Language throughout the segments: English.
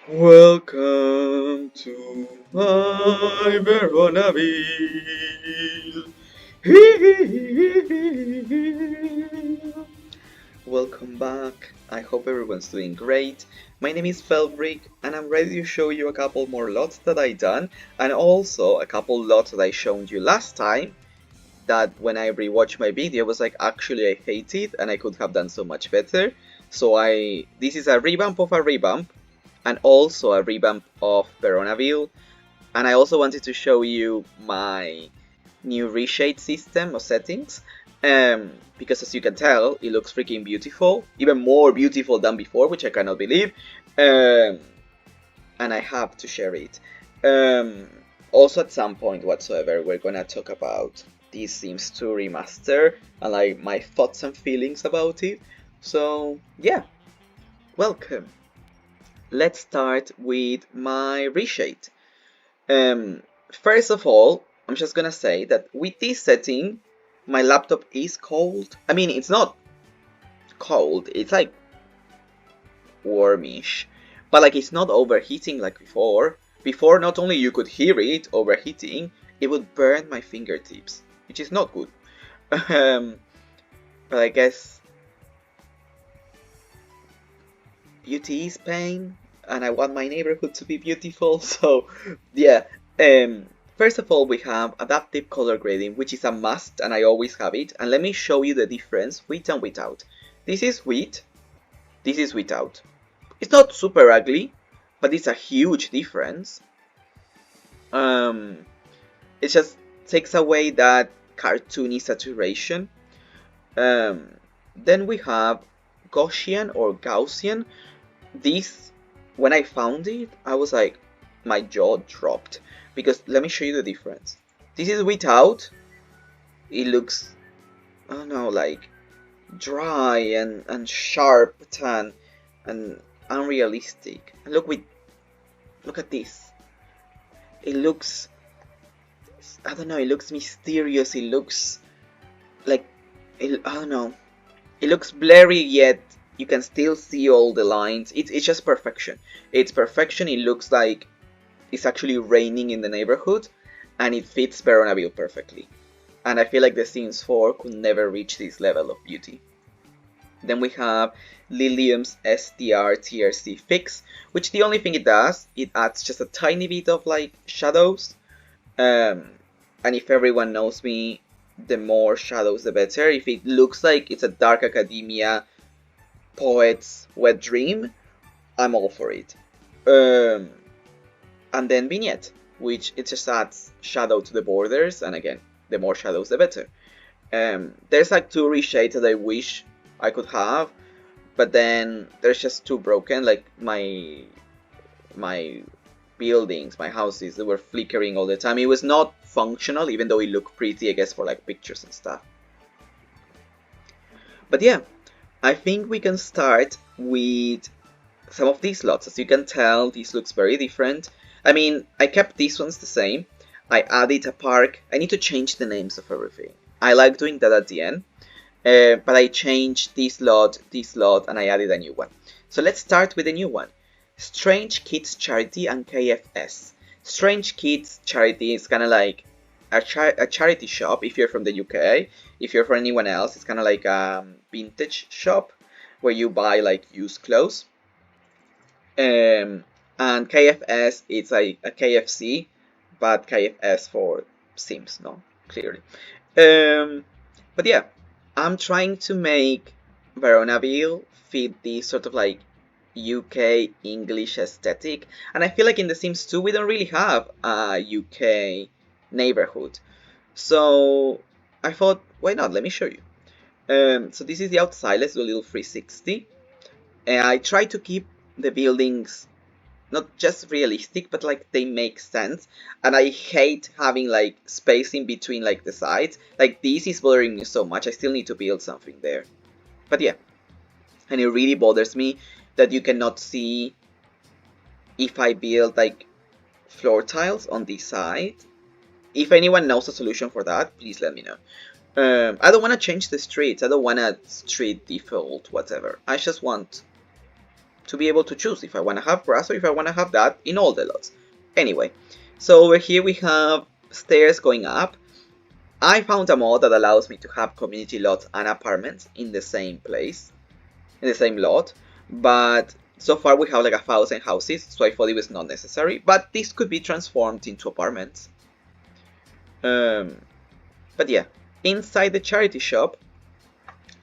Welcome to my Veronaville. Welcome back. I hope everyone's doing great. My name is Felbrick, and I'm ready to show you a couple more lots that I done, and also a couple lots that I showed you last time. That when I rewatched my video was like, actually I hate it, and I could have done so much better. So this is a revamp of a revamp, and also a revamp of Veronaville. And I also wanted to show you my new Reshade system of settings, because as you can tell, it looks freaking beautiful, even more beautiful than before, which I cannot believe, um, and I have to share it. Um, Also, at some point whatsoever, we're gonna talk about these Sims 2 remaster and like my thoughts and feelings about it. So yeah, welcome. Let's start with my reshade. First of all, I'm just gonna say that with this setting, my laptop is cold. I mean, it's not cold, it's like warmish, but like it's not overheating like before. Before, not only you could hear it overheating, it would burn my fingertips, which is not good. um, but I guess beauty is pain, and I want my neighborhood to be beautiful. So yeah. First of all, we have adaptive color grading, which is a must, and I always have it. And let me show you the difference with and without. This is with. This is without. It's not super ugly, but it's a huge difference. Um, it just takes away that cartoony saturation. Um, then we have Gaussian or Gaussian. This, when I found it, I was like, my jaw dropped. Because let me show you the difference. This is without. It looks, I don't know, like dry and sharp and unrealistic. And look at this. It looks, I don't know, it looks mysterious. It looks like, I don't know. It looks blurry, yet you can still see all the lines. It's just perfection. It's perfection. It looks like it's actually raining in the neighborhood, and it fits Veronaville perfectly. And I feel like The Sims 4 could never reach this level of beauty. Then we have Lilium's STR TRC fix, which the only thing it does, it adds just a tiny bit of like shadows. And if everyone knows me, the more shadows the better. If it looks like it's a dark academia poet's wet dream, I'm all for it. And then vignette, which it just adds shadow to the borders, and again, the more shadows the better. There's like two reshades that I wish I could have, but then there's just too broken. Like my buildings, my houses, they were flickering all the time. It was not functional, even though it looked pretty, I guess, for like pictures and stuff. But yeah, I think we can start with some of these lots. As you can tell, this looks very different. I mean, I kept these ones the same. I added a park. I need to change the names of everything. I like doing that at the end. But I changed this lot, and I added a new one. So let's start with the new one. Strange Kids Charity and KFS. Strange Kids Charity is kind of like a charity shop if you're from the UK. If you're from anyone else, it's kind of like a vintage shop where you buy like used clothes. And KFS, it's like a KFC, but KFS for Sims, no? Clearly. But yeah, I'm trying to make Veronaville fit this sort of like UK English aesthetic, and I feel like in The Sims 2 we don't really have a UK neighborhood. So I thought, why not? Let me show you. So this is the outside. Let's do a little 360. And I try to keep the buildings not just realistic, but like they make sense. And I hate having like space in between like the sides. Like this is bothering me so much. I still need to build something there. But yeah, and it really bothers me that you cannot see if I build like floor tiles on this side. If anyone knows a solution for that, please let me know. I don't want to change the streets. I don't want a street default, whatever. I just want to be able to choose if I want to have grass or if I want to have that in all the lots. Anyway, so over here we have stairs going up. I found a mod that allows me to have community lots and apartments in the same place, in the same lot, but so far we have like 1,000 houses, so I thought it was not necessary, but this could be transformed into apartments. But yeah, inside the charity shop,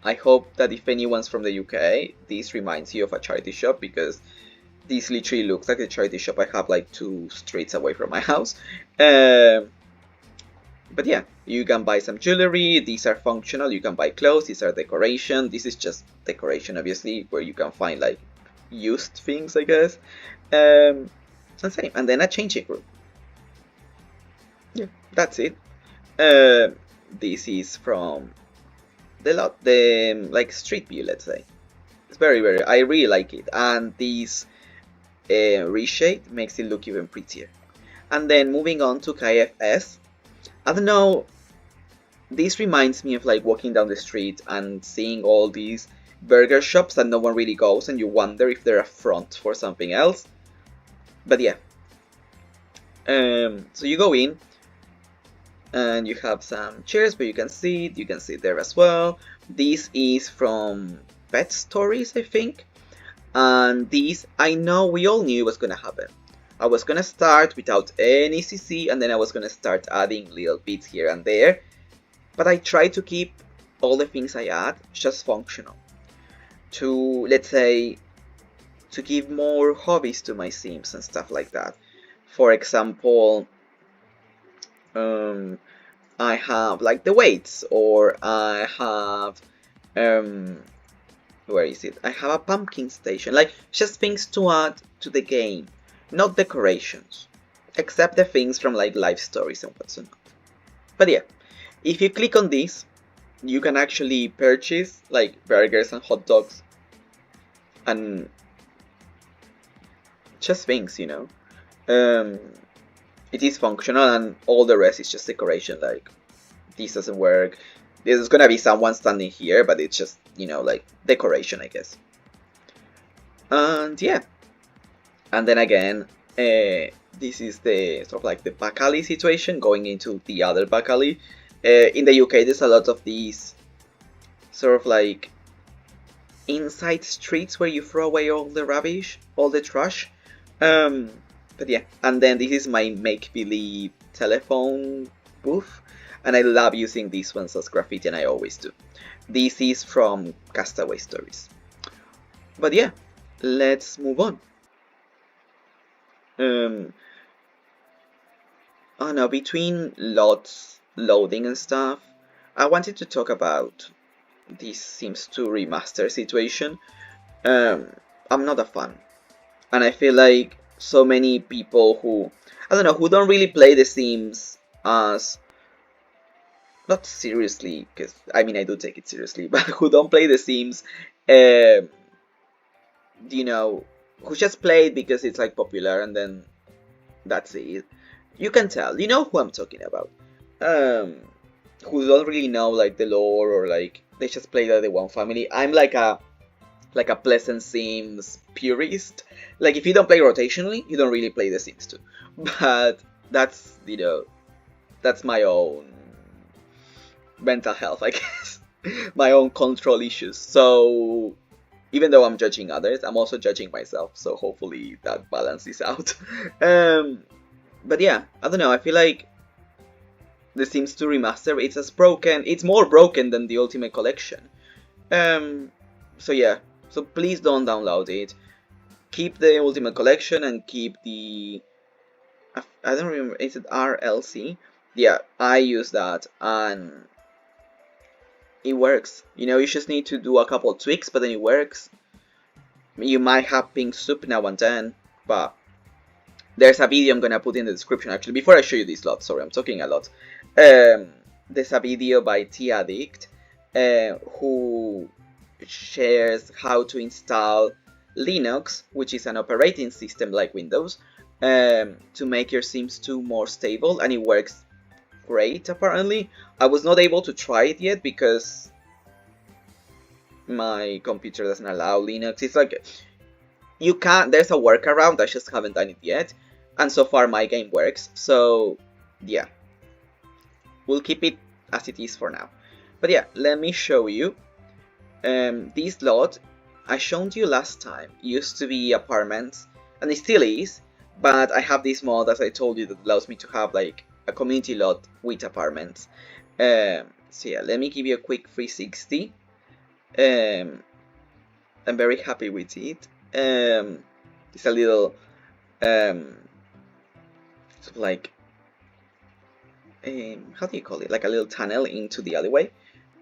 I hope that if anyone's from the UK, this reminds you of a charity shop, because this literally looks like a charity shop I have like 2 streets away from my house. But yeah, you can buy some jewelry, these are functional, you can buy clothes, these are decoration, this is just decoration obviously, where you can find like used things, I guess. And same, and then a changing room. Yeah, that's it. This is from the lot, the like street view, let's say. It's very, I really like it, and this reshade makes it look even prettier. And then moving on to KFS, I don't know, this reminds me of like walking down the street and seeing all these burger shops that no one really goes, and you wonder if they're a front for something else. But yeah, so you go in and you have some chairs where you can sit there as well. This is from Pet Stories, I think, and this, I know we all knew was gonna happen. I was gonna start without any CC, and then I was gonna start adding little bits here and there, but I try to keep all the things I add just functional, to, let's say, to give more hobbies to my Sims and stuff like that. For example, I have like the weights, or I have, where is it? I have a pumpkin station, like just things to add to the game. Not decorations, except the things from like life stories and what's not. But yeah, if you click on this, you can actually purchase like burgers and hot dogs and just things, you know. It is functional, and all the rest is just decoration. Like, this doesn't work. There's gonna be someone standing here, but it's just, you know, like decoration, I guess. And yeah. And then again, this is the sort of like the back alley situation going into the other back alley. In the UK, there's a lot of these sort of like inside streets where you throw away all the rubbish, all the trash. But yeah, and then this is my make-believe telephone booth, and I love using these ones as graffiti, and I always do. This is from Castaway Stories. But yeah, let's move on. Oh no, between lots loading and stuff, I wanted to talk about this Sims 2 remaster situation. I'm not a fan, and I feel like so many people who, I don't know, who don't really play the Sims as, not seriously, because I mean I do take it seriously, but who don't play the Sims, you know, who just play it because it's like popular and then that's it. You can tell, you know who I'm talking about. Who don't really know like the lore, or like they just play like the one family. I'm like a Pleasant Sims purist. Like, if you don't play rotationally, you don't really play the Sims 2. But that's, you know, that's my own mental health, I guess. My own control issues. So even though I'm judging others, I'm also judging myself, so hopefully that balances out. But yeah, I don't know, I feel like The Sims 2 Remaster, it's more broken than the Ultimate Collection. So yeah, so please don't download it. Keep the Ultimate Collection and keep the, I don't remember, is it RLC? Yeah, I use that, and it works. You know, you just need to do a couple tweaks, but then it works. You might have pink soup now and then, but there's a video I'm gonna put in the description actually, before I show you this lot. Sorry, I'm talking a lot. There's a video by T-Addict, who shares how to install Linux, which is an operating system like Windows, to make your Sims 2 more stable, and it works great apparently. I was not able to try it yet because my computer doesn't allow Linux. It's like, you can, there's a workaround, I just haven't done it yet, and so far my game works, so yeah, we'll keep it as it is for now. But yeah, let me show you. This lot I showed you last time used to be apartments, and it still is, but I have this mod, as I told you, that allows me to have like a community lot with apartments. So yeah, let me give you a quick 360. I'm very happy with it. It's a little sort of like how do you call it? Like a little tunnel into the alleyway.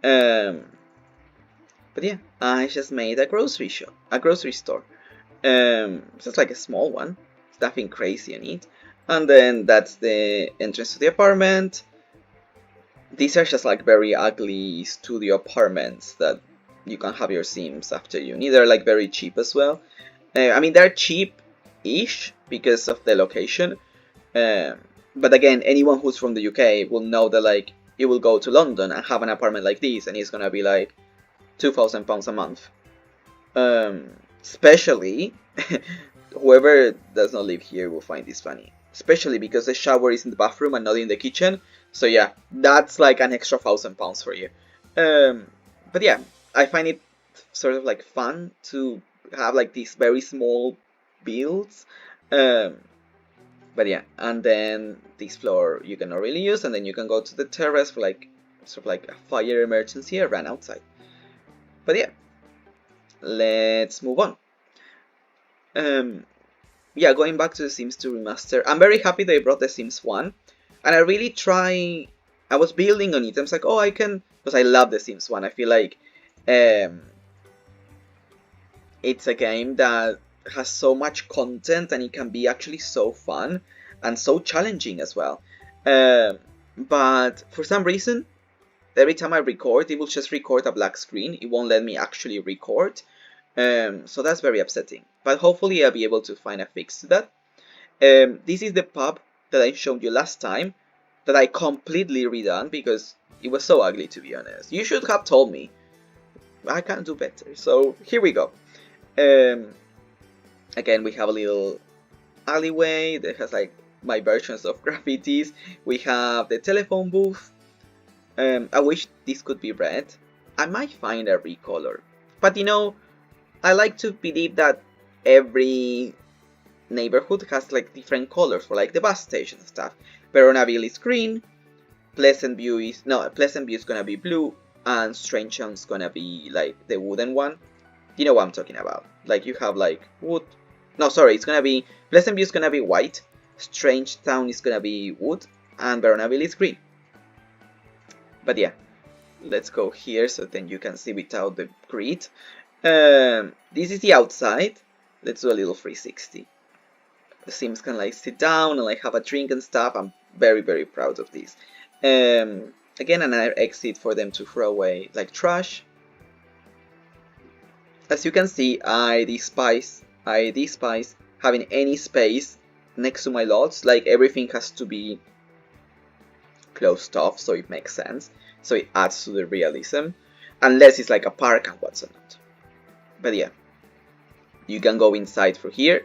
But yeah, I just made a grocery store. Just like a small one, nothing crazy on it. And then that's the entrance to the apartment. These are just like very ugly studio apartments that you can have your Sims after uni. They're like very cheap as well. I mean, they're cheap-ish because of the location. But again, anyone who's from the UK will know that like you will go to London and have an apartment like this, and it's gonna be like £2,000 a month. Especially whoever does not live here will find this funny. Especially because the shower is in the bathroom and not in the kitchen. So yeah, that's like an extra £1,000 for you. But yeah, I find it sort of like fun to have like these very small builds. But yeah, and then this floor you cannot really use, and then you can go to the terrace for like sort of like a fire emergency or run outside. But yeah, let's move on. Yeah, going back to The Sims 2 Remaster, I'm very happy they brought The Sims 1, and I was building on it. I was like, oh, I can, because I love The Sims 1. I feel like it's a game that has so much content, and it can be actually so fun and so challenging as well. But for some reason, every time I record, it will just record a black screen. It won't let me actually record. So that's very upsetting. But hopefully I'll be able to find a fix to that. This is the pub that I showed you last time, that I completely redone because it was so ugly, to be honest. You should have told me. I can do better. So here we go. Again, we have a little alleyway that has like my versions of graffitis. We have the telephone booth. I wish this could be red. I might find a recolor, but you know, I like to believe that every neighborhood has like different colors for like the bus station and stuff. Veronaville is green, Pleasant View is gonna be blue, and Strange Town's gonna be like the wooden one. You know what I'm talking about. Like you have like wood. No, sorry, it's gonna be Pleasant View is gonna be white, Strange Town is gonna be wood, and Veronaville is green. But yeah, let's go here so then you can see without the grid. This is the outside. Let's do a little 360. The Sims can like sit down and like have a drink and stuff. I'm very, very proud of this. Again, another exit for them to throw away like trash. As you can see, I despise having any space next to my lots. Like everything has to be closed off, so it makes sense. So it adds to the realism, unless it's like a park and whatnot. But yeah, you can go inside through here,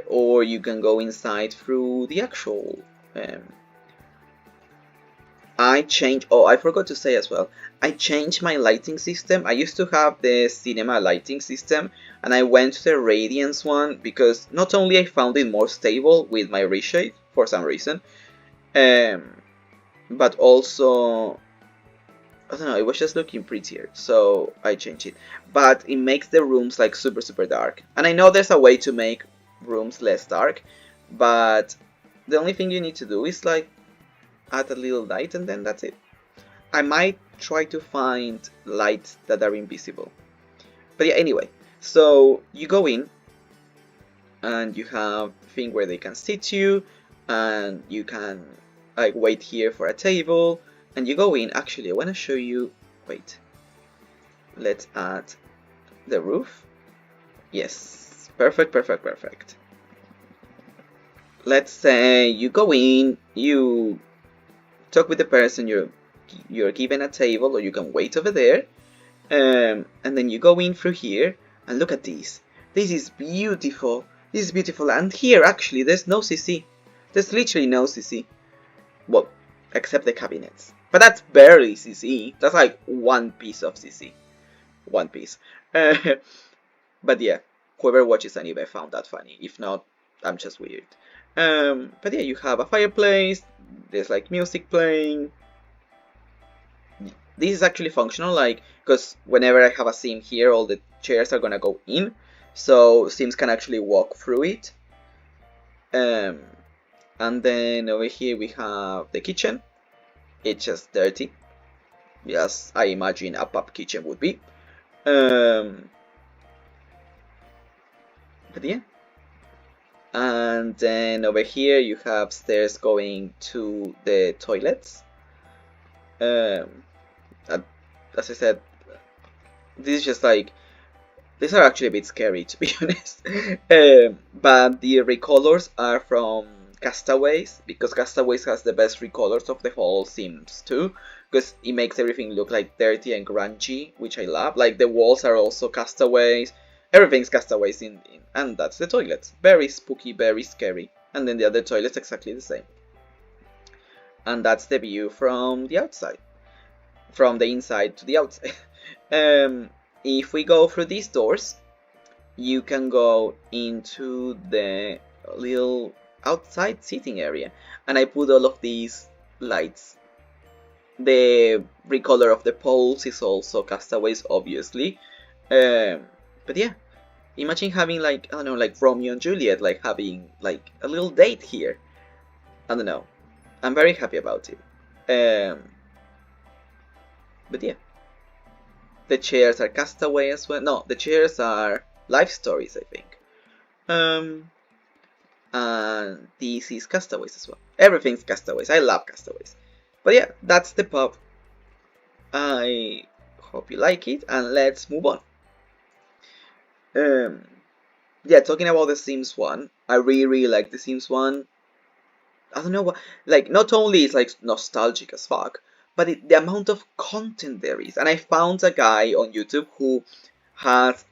or you can go inside through the actual. I forgot to say as well, I changed my lighting system. I used to have the cinema lighting system, and I went to the Radiance one because not only I found it more stable with my Reshade for some reason, but also, I don't know, it was just looking prettier, so I changed it. But it makes the rooms like super, super dark. And I know there's a way to make rooms less dark, but the only thing you need to do is like add a little light, and then that's it. I might try to find lights that are invisible. But yeah, anyway, so you go in, and you have a thing where they can sit you, and you can like wait here for a table, and you go in. Actually, I want to show you, wait, let's add the roof. Yes, perfect. Let's say you go in, you talk with the person, you're given a table, or you can wait over there, and then you go in through here, and look at this. This is beautiful. This is beautiful. And here, actually, there's no CC. There's literally no CC. Well, except the cabinets. But that's barely CC. That's like one piece of CC. One piece. But yeah, whoever watches anime found that funny. If not, I'm just weird. But yeah, you have a fireplace. There's like music playing. This is actually functional, like, because whenever I have a sim here, all the chairs are gonna go in, so sims can actually walk through it. And then over here we have the kitchen. It's just dirty, yes, I imagine a pub kitchen would be. But yeah. And then over here you have stairs going to the toilets. As I said, this is just like, these are actually a bit scary, to be honest. But the recolors are from Castaways, because Castaways has the best recolors of the whole Sims 2, because it makes everything look like dirty and grungy, which I love. Like the walls are also Castaways, everything's Castaways and that's the toilets. Very spooky, very scary. And then the other toilet's exactly the same. And that's the view from the outside. From the inside to the outside. If we go through these doors, you can go into the little outside seating area, and I put all of these lights. The recolor of the poles is also Castaways, obviously. But yeah, imagine having like, I don't know, like Romeo and Juliet, like having like a little date here. I don't know, I'm very happy about it. But yeah, the chairs are Castaway as well. No, the chairs are Life Stories, I think. And this is Castaways as well. Everything's Castaways. I love Castaways. But yeah, that's the pub. I hope you like it, and let's move on. Yeah, talking about The Sims 1, I really like The Sims 1. I don't know what, like, not only is like nostalgic as fuck, but the amount of content there is. And I found a guy on YouTube who has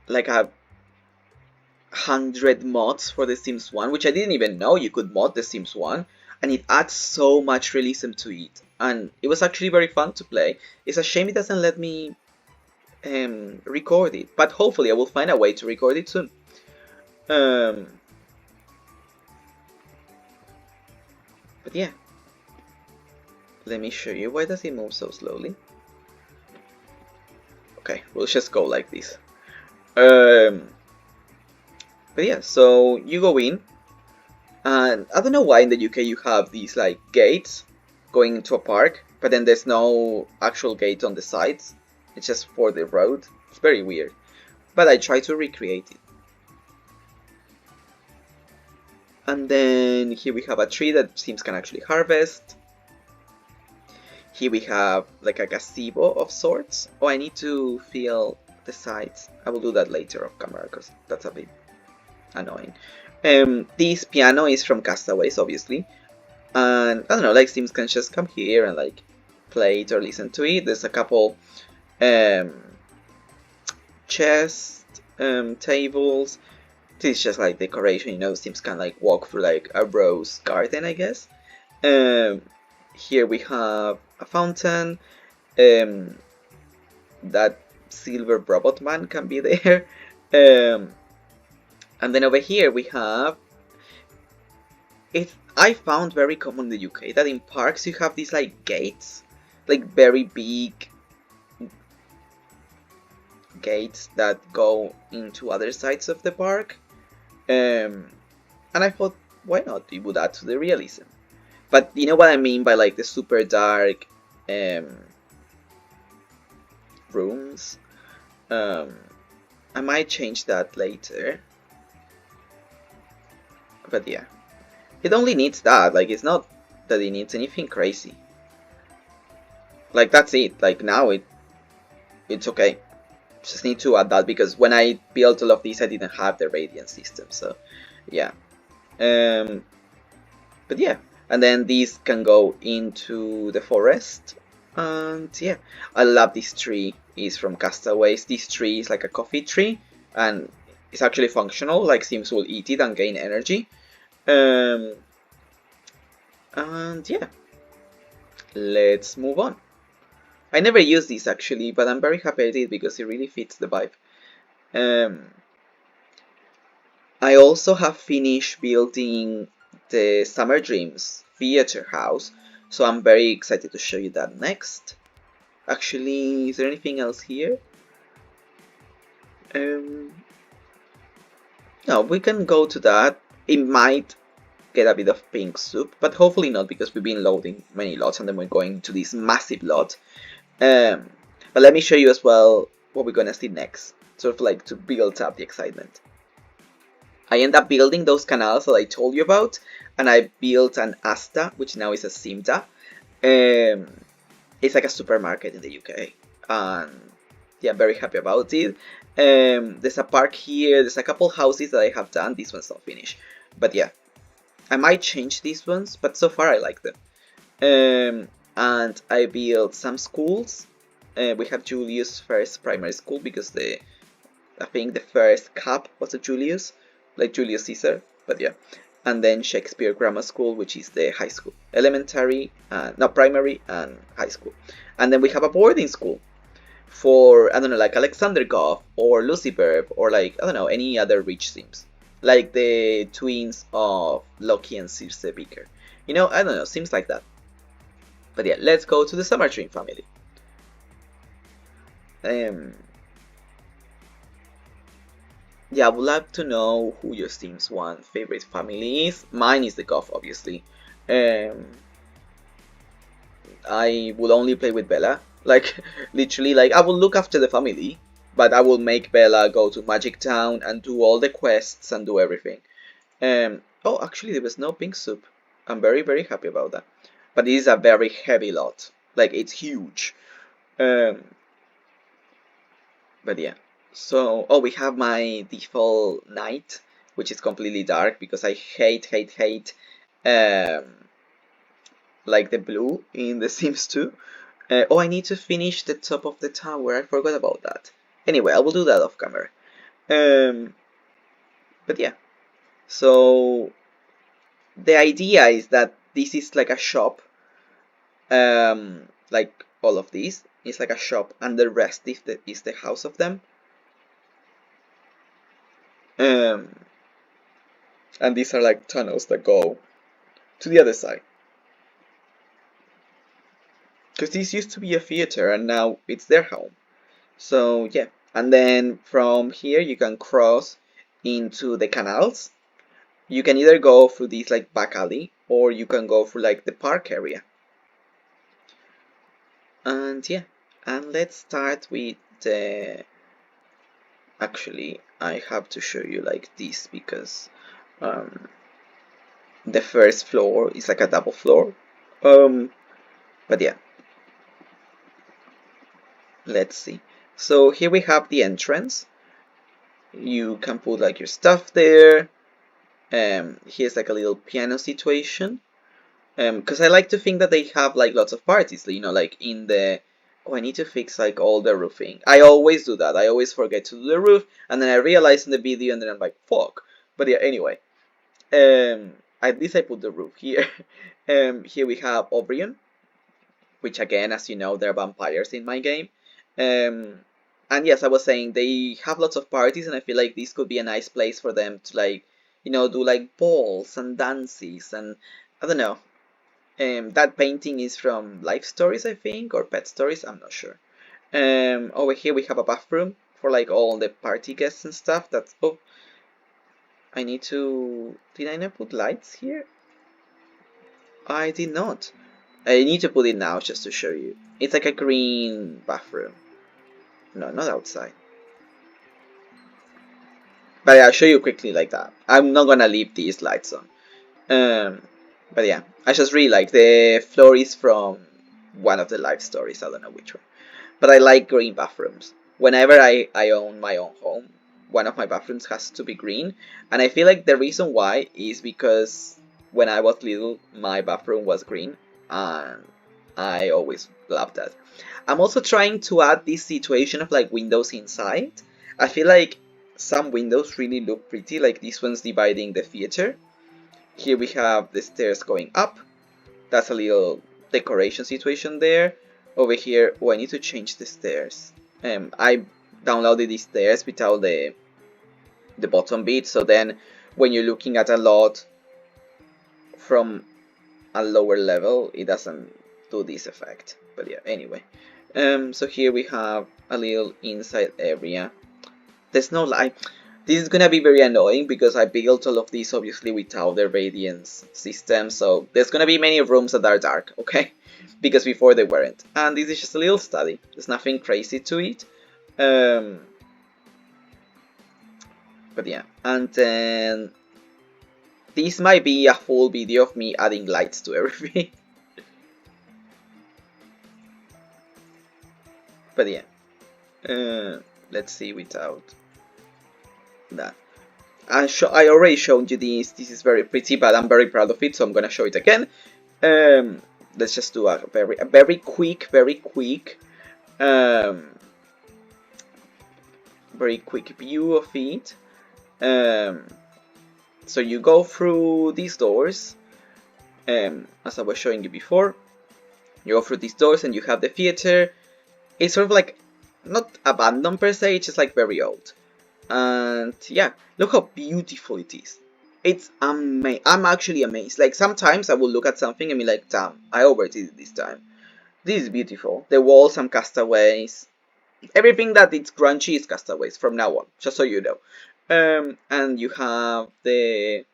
like 100 mods for The Sims 1, which I didn't even know you could mod The Sims 1, and it adds so much realism to it, and it was actually very fun to play. It's a shame it doesn't let me record it, but hopefully I will find a way to record it soon. But yeah, let me show you. Why does it move so slowly? Okay, we'll just go like this. But yeah, so you go in, and I don't know why in the UK you have these like gates going into a park, but then there's no actual gate on the sides. It's just for the road. It's very weird, but I try to recreate it. And then here we have a tree that Sims can actually harvest. Here we have like a gazebo of sorts. Oh, I need to fill the sides. I will do that later off camera because that's a bit annoying. This piano is from Castaways, obviously. And I don't know, like Sims can just come here and like play it or listen to it. There's a couple chest tables. This is just like decoration, you know. Sims can like walk through like a rose garden, I guess. Here we have a fountain. That silver robot man can be there. And then over here we have it. I found very common in the UK that in parks you have these like gates, like very big gates that go into other sides of the park. And I thought, why not? It would add to the realism. But you know what I mean by like the super dark rooms. I might change that later. But yeah, it only needs that. Like, it's not that it needs anything crazy. Like, that's it. Like, now it's okay. Just need to add that because when I built all of these, I didn't have the radiant system. So yeah. But yeah, and then these can go into the forest. And yeah, I love this tree. is from Castaways. This tree is like a coffee tree, and it's actually functional, like Sims will eat it and gain energy. And yeah, let's move on. I never used this actually, but I'm very happy I did because it really fits the vibe. I also have finished building the Summerdreams theater house, so I'm very excited to show you that next. Actually, is there anything else here? No, we can go to that. It might get a bit of pink soup, but hopefully not because we've been loading many lots and then we're going to this massive lot. But let me show you as well what we're gonna see next, sort of like to build up the excitement. I end up building those canals that I told you about, and I built an Asta, which now is a Simta. It's like a supermarket in the UK, and yeah, I'm very happy about it. There's a park here, there's a couple houses that I have done, this one's not finished, but yeah, I might change these ones, but so far I like them. And I built some schools. We have Julius First Primary School because I think the first cap was a Julius, like Julius Caesar, but yeah. And then Shakespeare Grammar School, which is the high school, elementary, primary and high school. And then we have a boarding school for, I don't know, like Alexander Goth or Lucy Burb or like, I don't know, any other rich Sims. Like the twins of Loki and Circe Beaker. You know, I don't know, seems like that. But yeah, let's go to the Summerdream family. Yeah, I would like to know who your Sims 1 favorite family is. Mine is the goth, obviously. I will only play with Bella. Like, literally, like, I will look after the family, but I will make Bella go to Magic Town and do all the quests and do everything. Oh, actually, there was no pink soup. I'm very, very happy about that. But it is a very heavy lot. Like, it's huge. But yeah. So, oh, we have my default night, which is completely dark because I hate, like the blue in The Sims 2. Oh, I need to finish the top of the tower. I forgot about that. Anyway, I will do that off camera. But yeah. So, the idea is that this is like a shop. Like all of these is like a shop, and the rest is the house of them. And these are like tunnels that go to the other side. Because this used to be a theater and now it's their home. So yeah, and then from here you can cross into the canals. You can either go through this like back alley or you can go through like the park area. And yeah, and let's start with the... Actually, I have to show you like this because the first floor is like a double floor. But yeah, let's see. So here we have the entrance. You can put like your stuff there. Here's like a little piano situation. Because I like to think that they have like lots of parties, you know, like in the... Oh, I need to fix like all the roofing. I always do that. I always forget to do the roof, and then I realize in the video, and then I'm like, fuck. But yeah, anyway. At least I put the roof here. Here we have Obrion, which again, as you know, they're vampires in my game. And yes, I was saying they have lots of parties, and I feel like this could be a nice place for them to like, you know, do like balls and dances, and I don't know. That painting is from Life Stories, I think, or Pet Stories, I'm not sure. Over here we have a bathroom for like all the party guests and stuff. That's... Oh, I need to... Did I not put lights here? I did not. I need to put it now just to show you. It's like a green bathroom. No, not outside. But yeah, I'll show you quickly like that. I'm not gonna leave these lights on. But yeah, I just really like the floor is from one of the Life Stories. I don't know which one. But I like green bathrooms. Whenever I own my own home, one of my bathrooms has to be green. And I feel like the reason why is because when I was little, my bathroom was green. And I always love that. I'm also trying to add this situation of like windows inside. I feel like some windows really look pretty, like this one's dividing the theater. Here we have the stairs going up. That's a little decoration situation there. Over here, oh, I need to change the stairs. I downloaded these stairs without the bottom bit, so then when you're looking at a lot from a lower level, it doesn't do this effect. But yeah, anyway. So here we have a little inside area. There's no light. This is gonna be very annoying because I built all of this obviously without the radiance system, so there's gonna be many rooms that are dark, okay? Because before they weren't. And this is just a little study. There's nothing crazy to it. But yeah, and then this might be a full video of me adding lights to everything. But yeah, let's see without that. I already showed you this. This is very pretty, but I'm very proud of it, so I'm gonna show it again. Let's just do a very quick view of it. So you go through these doors, as I was showing you before. You go through these doors and you have the theater. It's sort of like not abandoned per se, it's just like very old. And yeah, look how beautiful it is. It's amazing. I'm actually amazed. Like sometimes I will look at something and be like, damn, I overdid it this time. This is beautiful. The walls, some castaways. Everything that it's grungy is castaways from now on, just so you know. And you have the...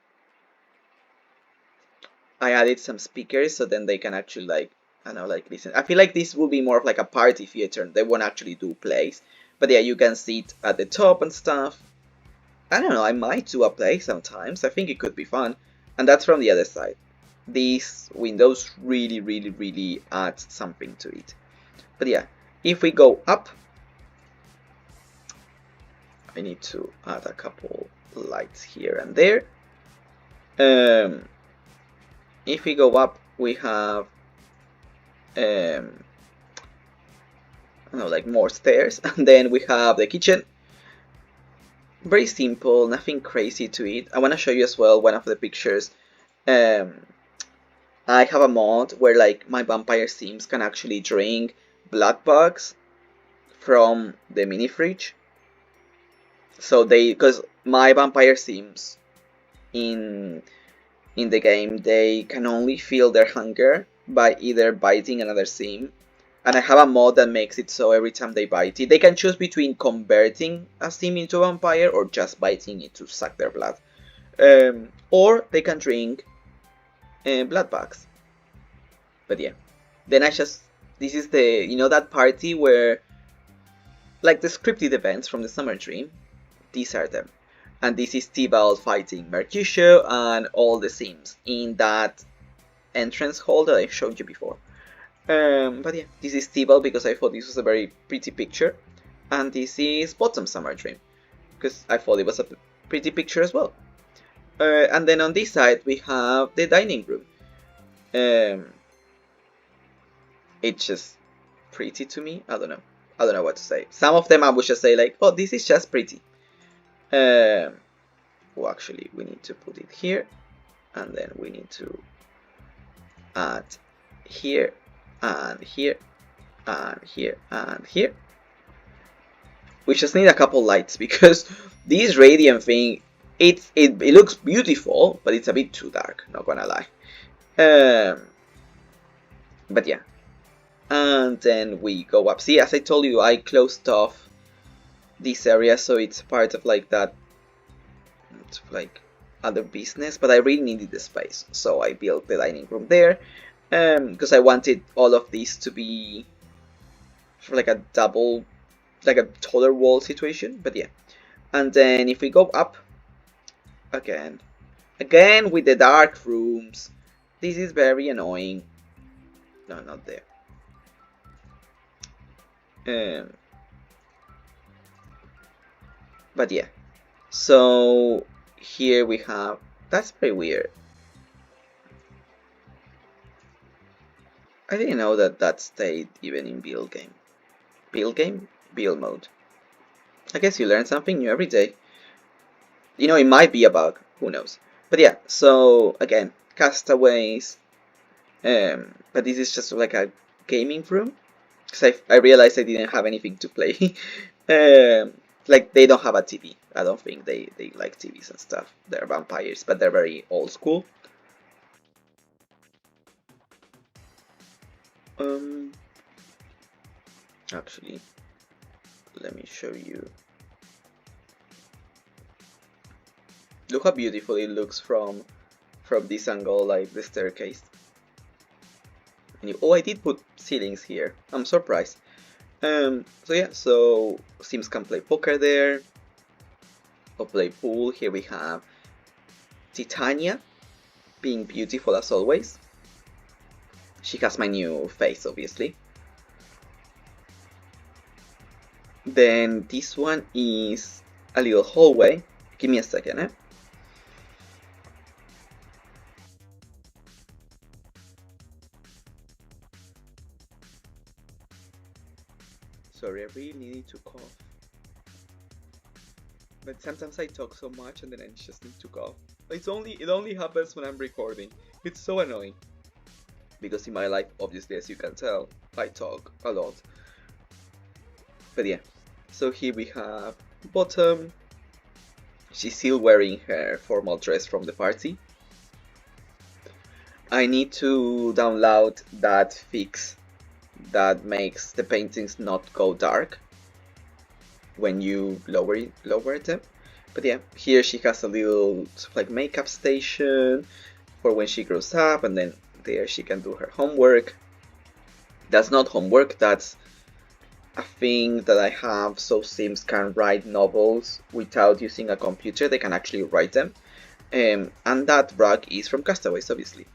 I added some speakers so then they can actually like, I don't know, like listen. I feel like this will be more of like a party theater. They won't actually do plays. But yeah, you can see it at the top and stuff. I don't know, I might do a play sometimes. I think it could be fun. And that's from the other side. These windows really add something to it. But yeah, if we go up, I need to add a couple lights here and there. If we go up, we have like more stairs, and then we have the kitchen. Very simple, nothing crazy to it. I want to show you as well one of the pictures. I have a mod where like my vampire sims can actually drink blood bugs from the mini fridge. So because my vampire sims in the game, they can only feel their hunger by either biting another sim, and I have a mod that makes it so every time they bite it, they can choose between converting a sim into a vampire or just biting it to suck their blood, or they can drink blood bags. But yeah, then this is the, you know, that party where like the scripted events from the Summerdream, these are them. And this is Tibalt fighting Mercutio and all the sims in that entrance hall that I showed you before. But yeah, this is Tibalt because I thought this was a very pretty picture. And this is Bottom Summerdream because I thought it was a pretty picture as well. And then on this side we have the dining room. It's just pretty to me. I don't know what to say. Some of them I would just say like, oh, this is just pretty. Well, actually, we need to put it here, and then we need to add here, and here, and here, and here. We just need a couple lights because this radiant thing, it looks beautiful, but it's a bit too dark. Not gonna lie. But yeah, and then we go up. See, as I told you, I closed off this area, so it's part of like that, like other business, but I really needed the space, so I built the dining room there, because I wanted all of this to be for like a double, like a taller wall situation. But yeah, and then if we go up again with the dark rooms, this is very annoying. No, not there. But yeah, so here we have, that's very weird. I didn't know that that stayed even in build game. Build game? Build mode. I guess you learn something new every day. You know, it might be a bug. Who knows? But yeah, so again, Castaways. But this is just like a gaming room. Because I realized I didn't have anything to play. Like, they don't have a TV. I don't think they like TVs and stuff. They're vampires, but they're very old school. Um, Actually, let me show you. Look how beautiful it looks from this angle, like the staircase. And oh, I did put ceilings here. I'm surprised. So yeah, so Sims can play poker there, or play pool. Here we have Titania, being beautiful as always. She has my new face, obviously. Then this one is a little hallway. Give me a second, eh? Sorry, I really needed to cough. But sometimes I talk so much and then I just need to cough. It only happens when I'm recording. It's so annoying. Because in my life, obviously, as you can tell, I talk a lot. But yeah, so here we have Bottom. She's still wearing her formal dress from the party. I need to download that fix that makes the paintings not go dark when you lower them. But yeah, here she has a little like makeup station for when she grows up, and then there she can do her homework. That's not homework, that's a thing that I have so Sims can write novels without using a computer. They can actually write them. And that rug is from Castaways, obviously.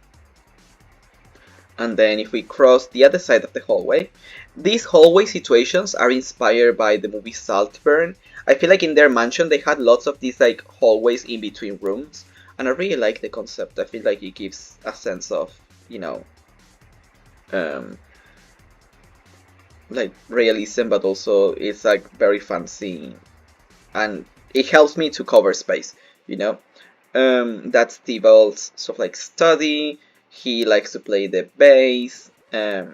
And then if we cross the other side of the hallway, these hallway situations are inspired by the movie Saltburn. I feel like in their mansion they had lots of these like hallways in between rooms, and I really like the concept. I feel like it gives a sense of, you know, like realism, but also it's like very fancy, and it helps me to cover space, you know. That's Thibault's sort of like study. He likes to play the bass. Here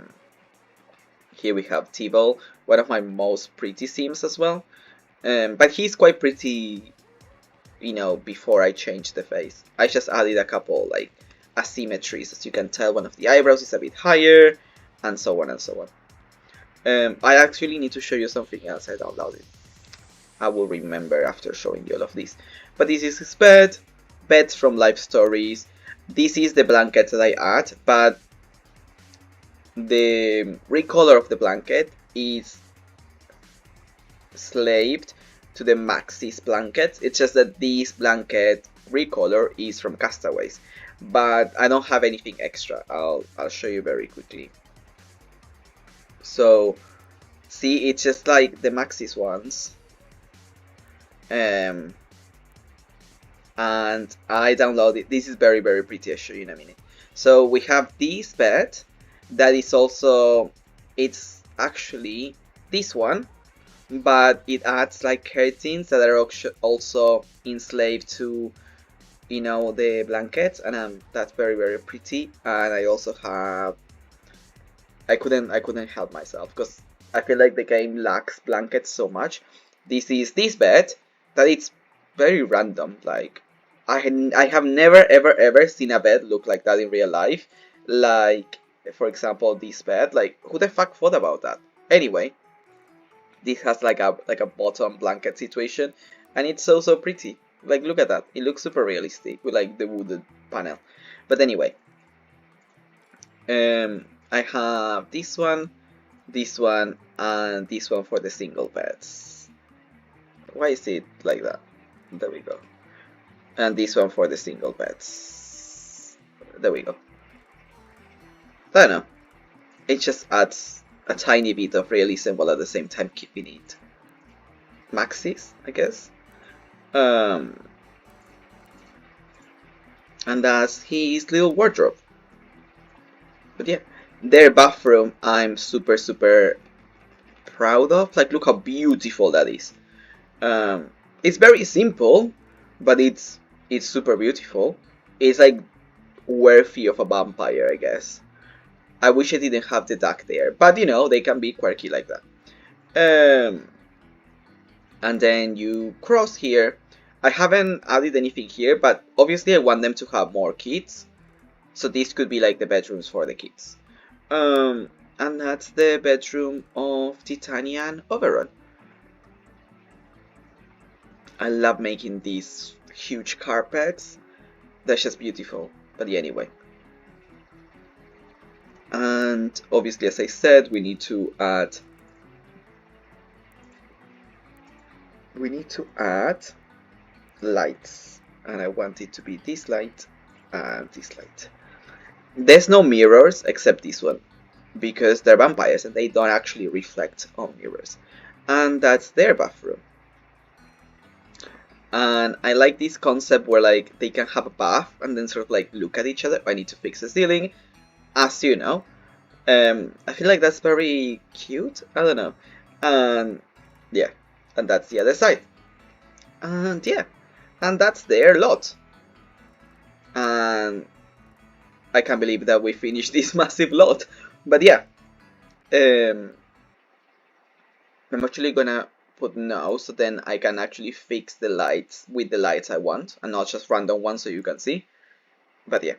we have Thibault, one of my most pretty Sims as well. But he's quite pretty, you know, before I changed the face. I just added a couple like asymmetries. As you can tell, one of the eyebrows is a bit higher, and so on and so on. I actually need to show you something else I downloaded. I will remember after showing you all of this. But this is his bed, beds from life stories. This is the blanket that I add, but the recolor of the blanket is slaved to the Maxis blanket. It's just that this blanket recolor is from Castaways, but I don't have anything extra. I'll show you very quickly. So see, it's just like the Maxis ones. And I downloaded. This is very pretty. I'll show you in a minute. So we have this bed that is also, it's actually this one, but it adds like curtains that are also enslaved to, you know, the blankets, and that's very pretty. And I also have, I couldn't help myself because I feel like the game lacks blankets so much. This is this bed that it's very random. Like I have never ever seen a bed look like that in real life. Like, for example, this bed. Like, who the fuck thought about that? Anyway, this has like a bottom blanket situation, and it's so pretty. Like, look at that. It looks super realistic with like the wooded panel. But anyway, I have this one, and this one for the single beds. Why is it like that? There we go. And this one for the single beds. There we go. I don't know. It just adds a tiny bit of realism while at the same time keeping it Maxis, I guess. And that's his little wardrobe. But yeah, Their bathroom, I'm super proud of. Like, look how beautiful that is. It's very simple, but it's super beautiful. It's like worthy of a vampire, I guess. I wish I didn't have the duck there, but you know, they can be quirky like that. And then you cross here. I haven't added anything here, but obviously I want them to have more kids. So this could be like the bedrooms for the kids. And that's the bedroom of Titanian Oberon. I love making these huge carpets. That's just beautiful. But yeah, anyway. And obviously, as I said, we need to add lights. And I want it to be this light and this light. There's no mirrors except this one, because they're vampires and they don't actually reflect on mirrors. And that's their bathroom. And I like this concept where like they can have a bath and then sort of like look at each other. I need to fix the ceiling, as you know. I feel like that's very cute. I don't know. And yeah, and that's the other side. And yeah, and that's their lot. And I can't believe that we finished this massive lot. But yeah, I'm actually gonna put no, so then I can actually fix the lights with the lights I want, and not just random ones so you can see. But yeah,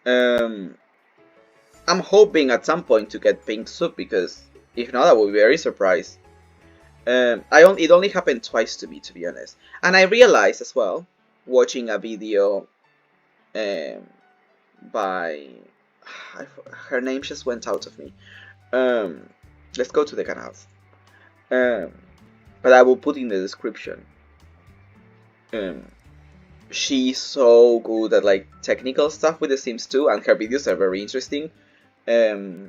I'm hoping at some point to get pink soup, because if not, I will be very surprised. It only happened twice to me, to be honest, and I realized as well, watching a video by her name just went out of me. Let's go to the canals. But I will put in the description. She's so good at like technical stuff with The Sims 2, and her videos are very interesting.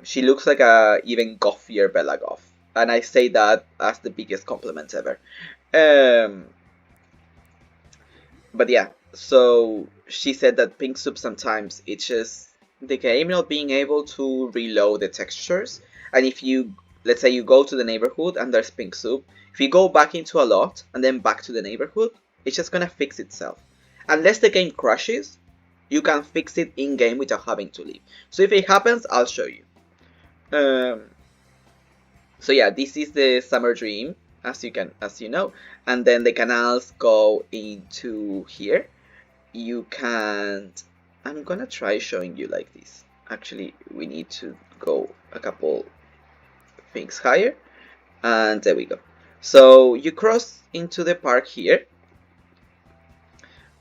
She looks like a even gothier Bella Goth, and I say that as the biggest compliment ever. But yeah, so she said that pink soup sometimes it's just the game not being able to reload the textures, and if you, let's say you go to the neighborhood and there's pink soup, if you go back into a lot and then back to the neighborhood, it's just gonna fix itself. Unless the game crashes, you can fix it in game without having to leave. So if it happens, I'll show you. So yeah, this is the Summerdream, as you know, and then the canals go into here. You can't. I'm gonna try showing you like this. Actually, we need to go a couple things higher, and there we go. So you cross into the park here,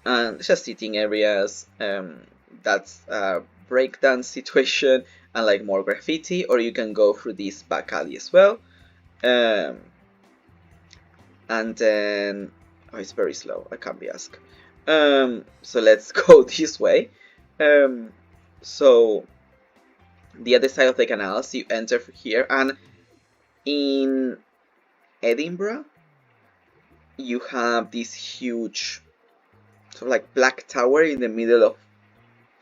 and just sitting areas. That's a breakdance situation and like more graffiti, or you can go through this back alley as well. And then it's very slow. I can't be asked. So let's go this way. So the other side of the canals, you enter here, and in Edinburgh, you have this huge sort of like black tower in the middle of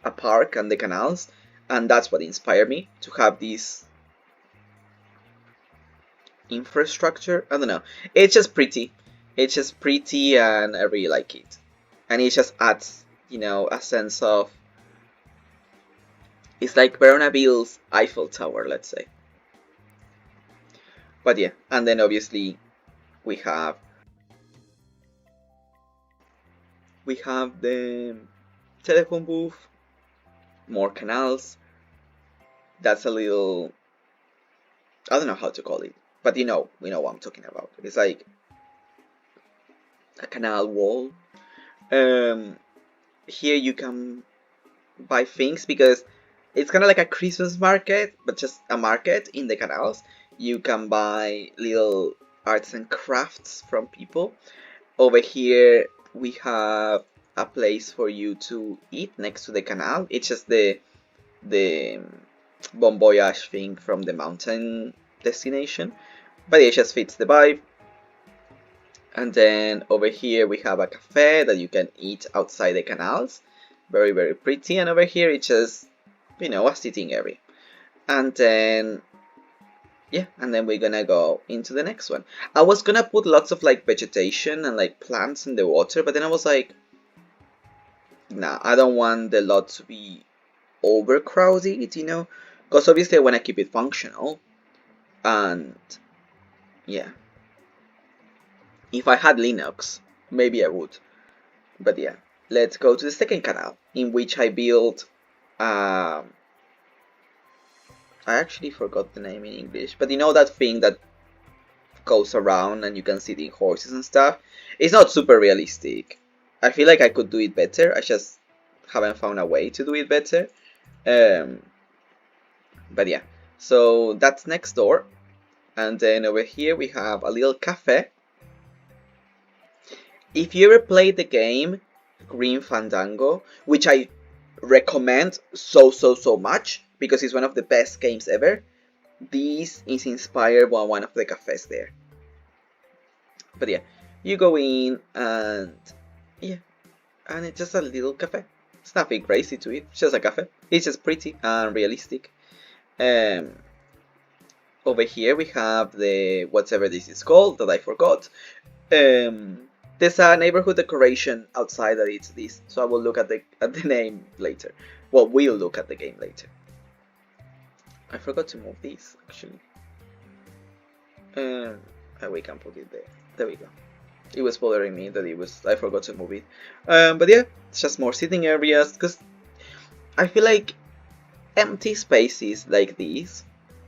a park and the canals, and that's what inspired me to have this infrastructure. I don't know, it's just pretty. It's just pretty, and I really like it. And it just adds, you know, a sense of, it's like Veronaville's Eiffel Tower, let's say. But yeah, and then obviously we have the telephone booth, more canals. That's a little, I don't know how to call it, but we know what I'm talking about. It's like a canal wall. Here you can buy things, because it's kind of like a Christmas market, but just a market in the canals. You can buy little arts and crafts from people. Over here we have a place for you to eat next to the canal. It's just the Bon Voyage thing from the mountain destination, but it just fits the vibe. And then over here we have a cafe that you can eat outside the canals. Very, very pretty. And over here it's just, a sitting area. And then yeah, and then we're gonna go into the next one. I was gonna put lots of like vegetation and like plants in the water, but then I was like, nah, I don't want the lot to be overcrowded, you know, because obviously I want to keep it functional. And yeah, if I had Linux, maybe I would. But yeah, let's go to the second canal, in which I built. I actually forgot the name in English, but you know that thing that goes around and you can see the horses and stuff. It's not super realistic. I feel like I could do it better. I just haven't found a way to do it better. Um, but yeah, so that's next door. And then over here we have a little cafe. If you ever played the game Green Fandango, which I recommend so much because it's one of the best games ever, this is inspired by one of the cafes there. But yeah, you go in and yeah, and it's just a little cafe. It's nothing crazy to it. It's just a cafe. It's just pretty and realistic. Um, Over here we have the whatever this is called that I forgot. There's a neighborhood decoration outside that it's this, so I will look at the name later. Well, we'll look at the game later. I forgot to move this actually. We can put it there. There we go. It was bothering me that I forgot to move it. But yeah, it's just more sitting areas because I feel like empty spaces like these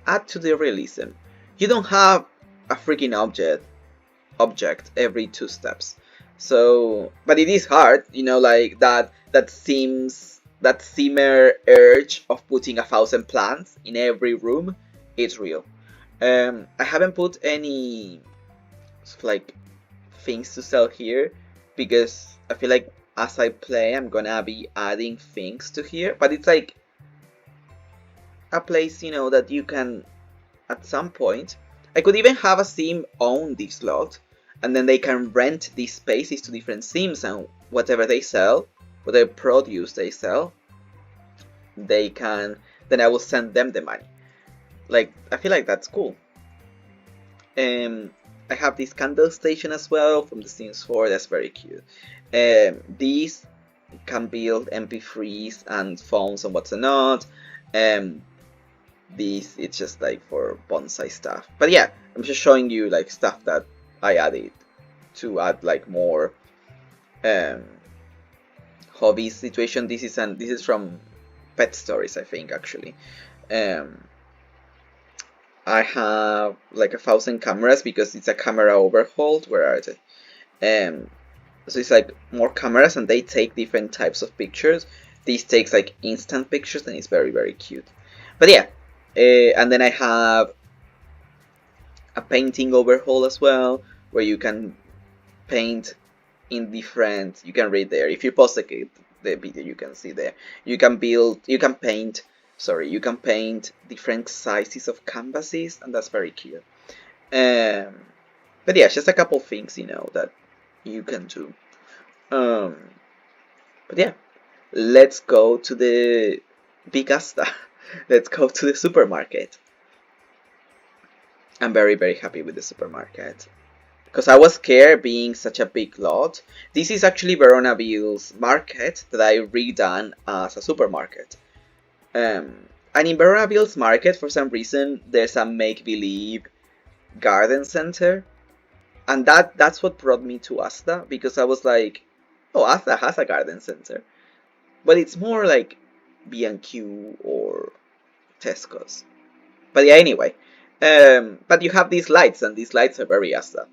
add to the realism. You don't have a freaking object every 2 steps. So, but it is hard, you know, like that simmer urge of putting 1,000 plants in every room. It's real. I haven't put any like things to sell here because I feel like as I play I'm gonna be adding things to here, but it's like a place, you know, that you can at some point. I could even have a sim own this lot and then they can rent these spaces to different sims, and whatever they sell, whatever produce they sell, they can, then I will send them the money. Like, I feel like that's cool. I have this candle station as well from the Sims 4. That's very cute. These can build MP3s and phones and what's not. These, it's just like for bonsai stuff. But yeah, I'm just showing you like stuff that I added to add like more hobby situation. This is from Pet Stories, I think, actually. I have like 1,000 cameras because it's a camera overhaul. Where are they? So it's like more cameras and they take different types of pictures. This takes like instant pictures and it's very cute. But yeah, and then I have a painting overhaul as well, where you can paint in different. You can read there. If you pause the video, you can see there. You can paint. Sorry, you can paint different sizes of canvases, and that's very cute. But yeah, just a couple things, you know, that you can do. But yeah, let's go to the big Asta. Let's go to the supermarket. I'm very happy with the supermarket because I was scared being such a big lot. This is actually Veronaville's market that I redone as a supermarket. And in Veronaville's market, for some reason, there's a make-believe garden center. And that's what brought me to Asta, because I was like, oh, Asta has a garden center. But it's more like B&Q or Tesco's. But yeah, anyway. But you have these lights, and these lights are very Asta.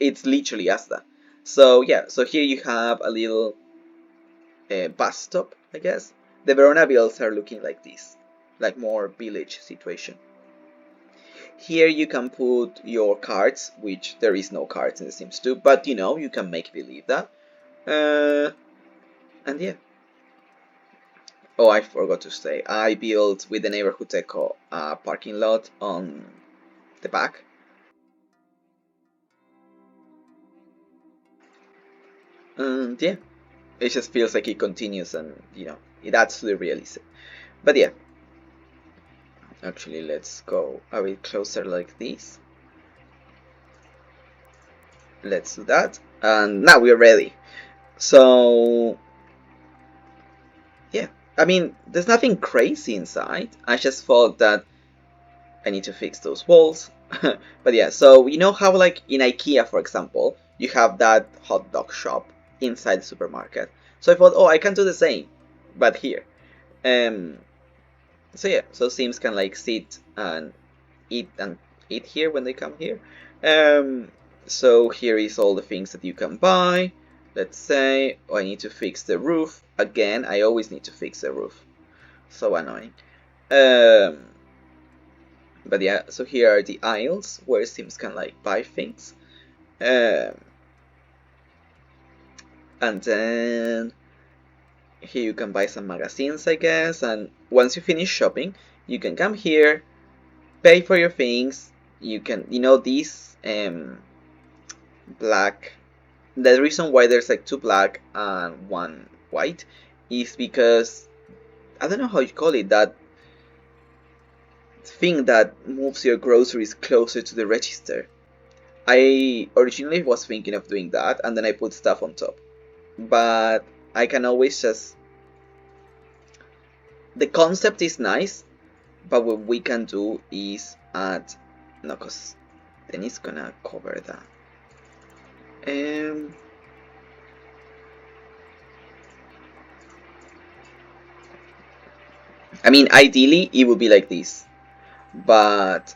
It's literally Asta. So yeah, so here you have a little bus stop, I guess. The Veronavilles are looking like this, like more village situation. Here you can put your cards, which there is no cards in The Sims 2, but you know, you can make believe that. And yeah. Oh, I forgot to say, I built with the neighborhood decor a parking lot on the back. And yeah, it just feels like it continues and, you know, it adds to the realism. But yeah, Actually, let's go a bit closer like this. Let's do that, and now we're ready. So yeah, I mean, there's nothing crazy inside. I just thought that I need to fix those walls. But yeah, so you know how like in IKEA, for example, you have that hot dog shop inside the supermarket. So I thought, oh, I can do the same, but here. Um. So yeah, so Sims can like sit and eat here when they come here. Um. So here is all the things that you can buy. Let's say, oh, I need to fix the roof again. I always need to fix the roof. So annoying. Um. But yeah, so here are the aisles where Sims can like buy things. Um, and then here you can buy some magazines, I guess. And once you finish shopping, you can come here, pay for your things. You can, you know, these black. The reason why there's like two black and one white is because I don't know how you call it, that thing that moves your groceries closer to the register. I originally was thinking of doing that and then I put stuff on top. But I can always just. The concept is nice, but what we can do is add. No, because then it's gonna cover that. I mean, ideally it would be like this, but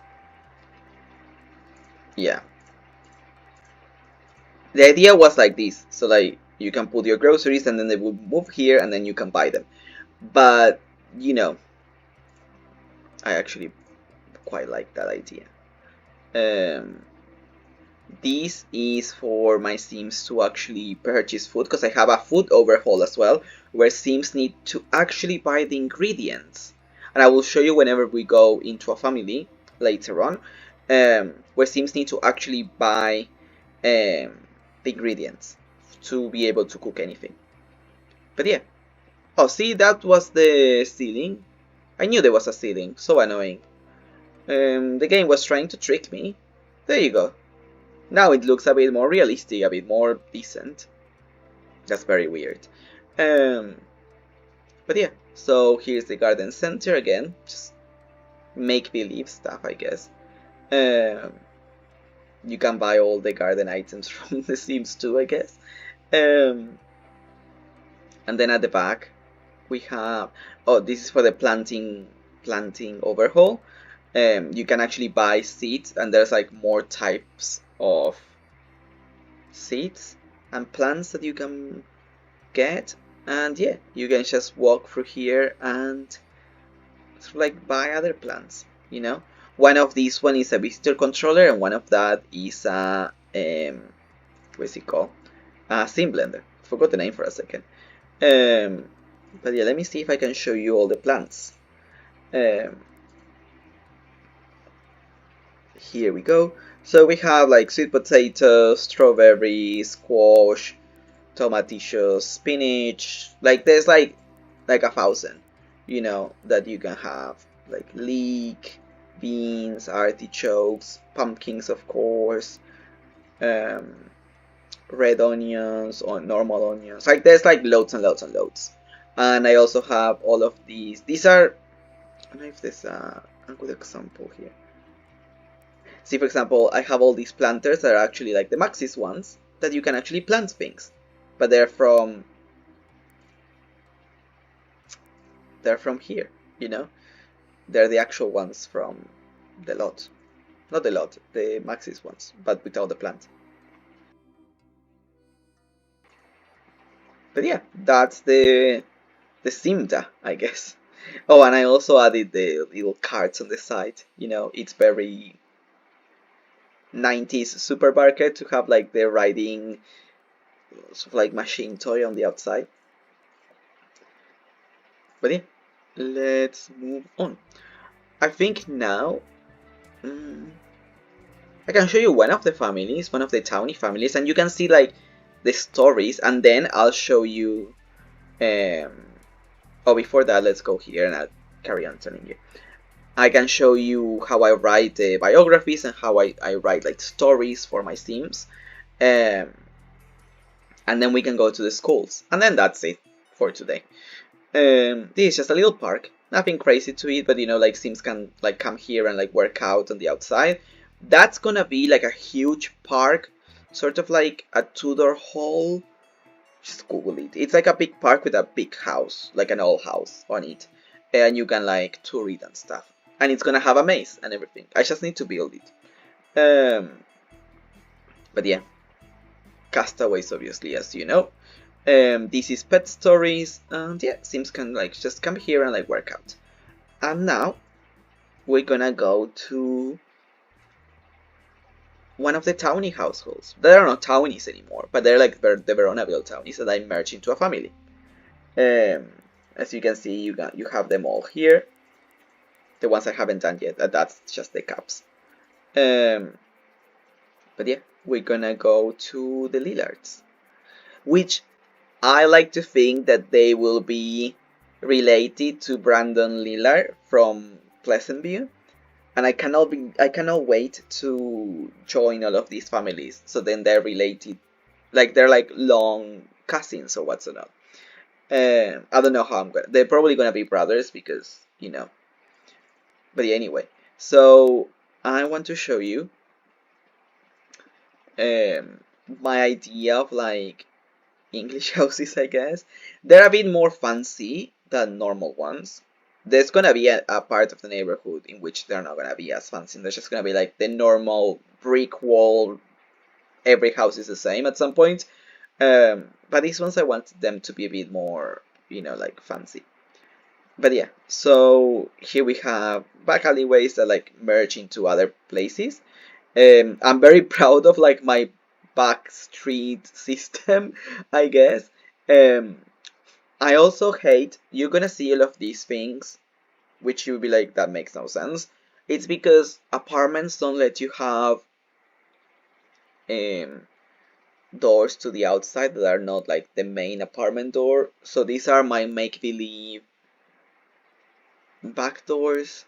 yeah. The idea was like this, so like you can put your groceries and then they will move here and then you can buy them. But you know, I actually quite like that idea. This is for my Sims to actually purchase food, because I have a food overhaul as well, where Sims need to actually buy the ingredients. And I will show you whenever we go into a family later on, where Sims need to actually buy the ingredients to be able to cook anything. But yeah. Oh, see, that was the ceiling. I knew there was a ceiling. So annoying. The game was trying to trick me. There you go. Now it looks a bit more realistic, a bit more decent. That's very weird. But yeah, so here's the garden center again. Just make-believe stuff, I guess. You can buy all the garden items from The Sims 2, I guess. And then at the back, we have... Oh, this is for the planting overhaul. You can actually buy seeds, and there's like more types of seeds and plants that you can get, and yeah, you can just walk through here and sort of like buy other plants, you know. One of these one is a visitor controller, and one of that is a what's it called, a sim blender. Forgot the name for a second. But yeah, let me see if I can show you all the plants. Here we go. So we have like sweet potato, strawberry, squash, tomatillos, spinach. Like there's like 1,000, you know, that you can have. Like leek, beans, artichokes, pumpkins, of course, red onions or normal onions. Like there's like loads and loads and loads. And I also have all of these. These are. I don't know if there's a good example here. See, for example, I have all these planters that are actually like the Maxis ones that you can actually plant things, but they're from here, you know. They're the actual ones from the lot, not the lot, the Maxis ones, but without the plant. But yeah, that's the Simda, I guess. Oh, and I also added the little cards on the side. You know, it's very 90s supermarket to have like the writing sort of like machine toy on the outside. But yeah, let's move on. I think now I can show you one of the families, one of the towny families, and you can see like the stories, and then I'll show you oh, before that, let's go here and I'll carry on telling you. I can show you how I write the biographies and how I write like stories for my Sims. Um, and then we can go to the schools. And then that's it for today. This is just a little park. Nothing crazy to it, but you know, like Sims can like come here and like work out on the outside. That's gonna be like a huge park, sort of like a Tudor hall. Just Google it. It's like a big park with a big house, like an old house on it, and you can like tour it and stuff. And it's gonna have a maze and everything. I just need to build it. But yeah, castaways obviously, as you know. This is pet stories, and yeah, Sims can like just come here and like work out. And now we're gonna go to one of the townie households. They are not townies anymore, but they're like the Veronaville townies that I merged into a family. As you can see, you have them all here. The ones I haven't done yet, that's just the caps. But yeah, we're gonna go to the Lillards, which I like to think that they will be related to Brandon Lillard from Pleasantview, and I cannot wait to join all of these families. So then they're related, like they're like long cousins or what's not. I don't know how I'm gonna. They're probably gonna be brothers because you know. But yeah, anyway, so I want to show you my idea of like English houses, I guess. They're a bit more fancy than normal ones. There's gonna be a part of the neighborhood in which they're not gonna be as fancy. There's just gonna be like the normal brick wall. Every house is the same at some point. But these ones I want them to be a bit more, you know, like fancy. But yeah, so here we have back alleyways that like merge into other places. I'm very proud of like my back street system, I guess. Um, I also hate you're gonna see all of these things, which you'll be like that makes no sense. It's because apartments don't let you have um doors to the outside that are not like the main apartment door. So these are my make believe back doors.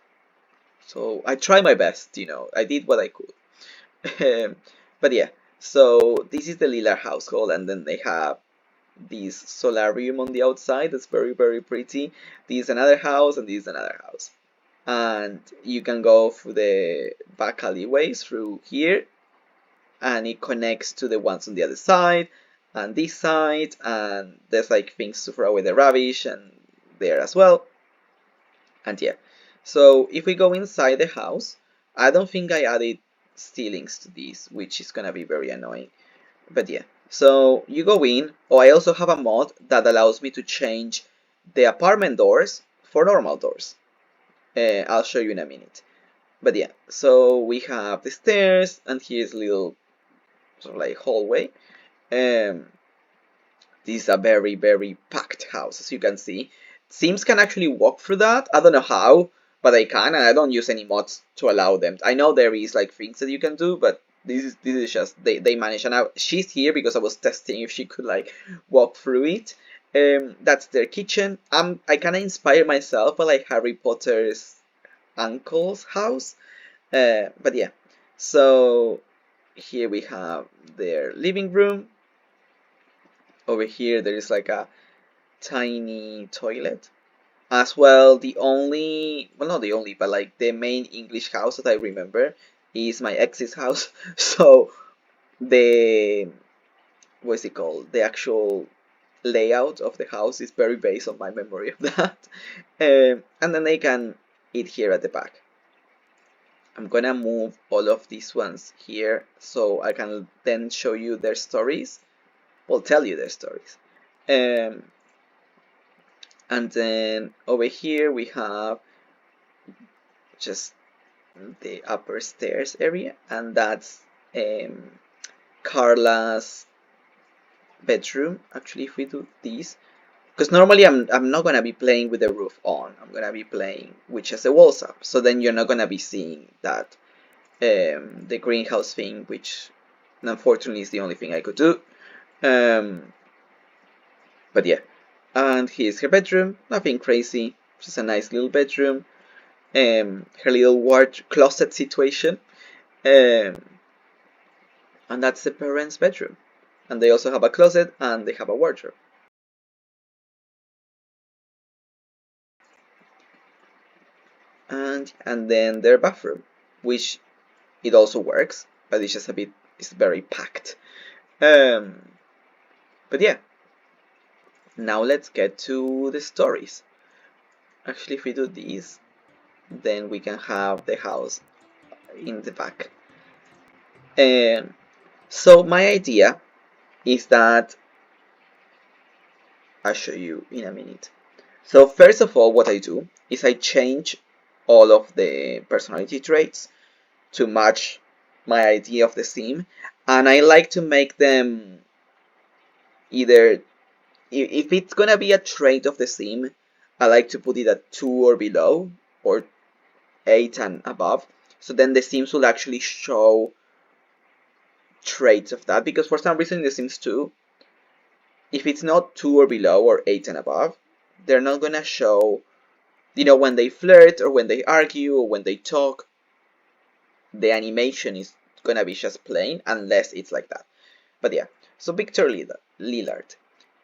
So I try my best, you know. I did what I could. But yeah, so this is the Lila household, and then they have this solarium on the outside that's very, very pretty. This is another house, and this is another house. And you can go through the back alleyways through here, and it connects to the ones on the other side, and this side, and there's like things to throw away the rubbish, and there as well. And yeah, so if we go inside the house, I don't think I added ceilings to these, which is gonna be very annoying. But yeah, so you go in. Oh, I also have a mod that allows me to change the apartment doors for normal doors. I'll show you in a minute. But yeah, so we have the stairs, and here's a little sort of like hallway. Um, this is a very, very packed house, as you can see. Sims can actually walk through that. I don't know how, but they can, and I don't use any mods to allow them. I know there is like things that you can do, but this is just they manage. And now she's here because I was testing if she could like walk through it. That's their kitchen. I kind of inspire myself by like Harry Potter's uncle's house. But yeah, so here we have their living room. Over here there is like a tiny toilet. As well, the only, well, not the only, but like the main English house that I remember is my ex's house. So the, what's it called? The actual layout of the house is very based on my memory of that. And then they can eat here at the back. I'm gonna move all of these ones here so I can then show you their stories. Well, tell you their stories. And then over here we have just the upper stairs area, and that's Carla's bedroom. Actually, if we do this, because normally I'm not gonna be playing with the roof on. I'm gonna be playing which has the walls up. So then you're not gonna be seeing that the greenhouse thing, which unfortunately is the only thing I could do. But yeah, and here's her bedroom. Nothing crazy, just a nice little bedroom. her little ward closet situation, um, and that's the parents' bedroom. And they also have a closet and they have a wardrobe. And then their bathroom, which it also works, but it's just it's very packed. Um, but yeah, now let's get to the stories. Actually, if we do these, then we can have the house in the back. Um, so my idea is that I'll show you in a minute. So first of all, what I do is I change all of the personality traits to match my idea of the theme, and I like to make them either, if it's gonna be a trait of the theme, I like to put it at 2 or below, or 8 and above, so then the themes will actually show traits of that, because for some reason in the Sims 2, if it's not 2 or below or 8 and above, they're not gonna show, when they flirt or when they argue or when they talk, the animation is gonna be just plain unless it's like that. But yeah, so Victor Lillard.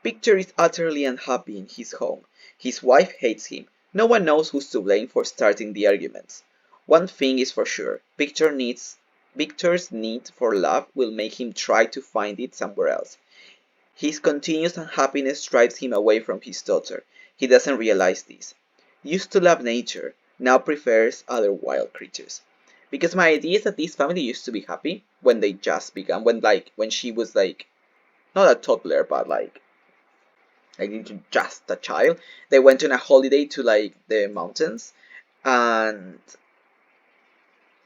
Victor is utterly unhappy in his home. His wife hates him. No one knows who's to blame for starting the arguments. One thing is for sure, Victor's need for love will make him try to find it somewhere else. His continuous unhappiness drives him away from his daughter. He doesn't realize this. Used to love nature, now prefers other wild creatures. Because my idea is that this family used to be happy when they just began, when she was like, not a toddler, but just a child. They went on a holiday to like the mountains, and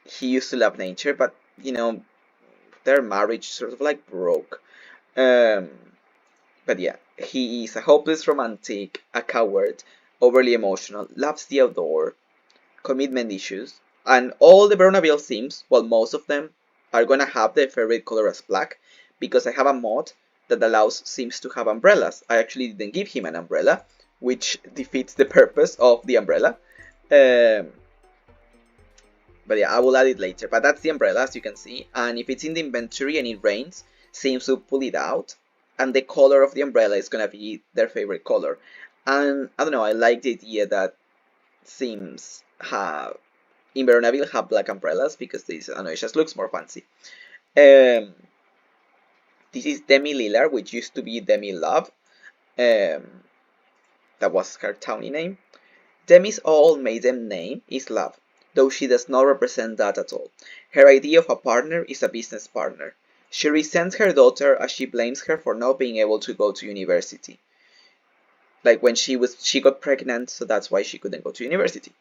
he used to love nature, but their marriage sort of like broke. Um, But yeah, he is a hopeless romantic, a coward, overly emotional, loves the outdoor, commitment issues, and all the Veronaville themes, well, most of them are gonna have their favorite color as black, because I have a mod that allows Sims to have umbrellas. I actually didn't give him an umbrella, which defeats the purpose of the umbrella. Um, but yeah, I will add it later. But that's the umbrella, as you can see. And if it's in the inventory and it rains, Sims will pull it out. And the color of the umbrella is going to be their favorite color. And I don't know, I like the idea that Sims have, in Veronaville, have black umbrellas because this, I don't know, it just looks more fancy. Um, this is Demi Lillard, which used to be Demi Love. Um, that was her townie name. Demi's old maiden name is Love, though she does not represent that at all. Her idea of a partner is a business partner. She resents her daughter as she blames her for not being able to go to university. Like when she got pregnant, so that's why she couldn't go to university.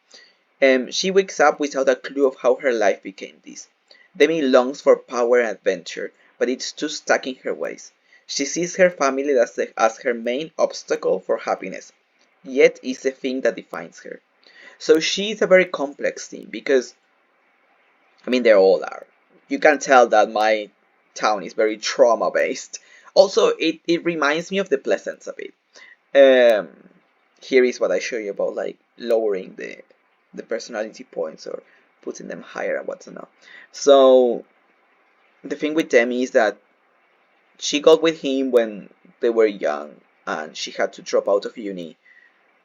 She wakes up without a clue of how her life became this. Demi longs for power and adventure, but it's too stuck in her ways. She sees her family as her main obstacle for happiness, yet is the thing that defines her. So she's a very complex thing because, I mean, they all are. You can tell that my town is very trauma based. Also, it reminds me of the Pleasance a bit. Um, Here is what I show you about like lowering the personality points or putting them higher and what's not. So the thing with Demi is that she got with him when they were young and she had to drop out of uni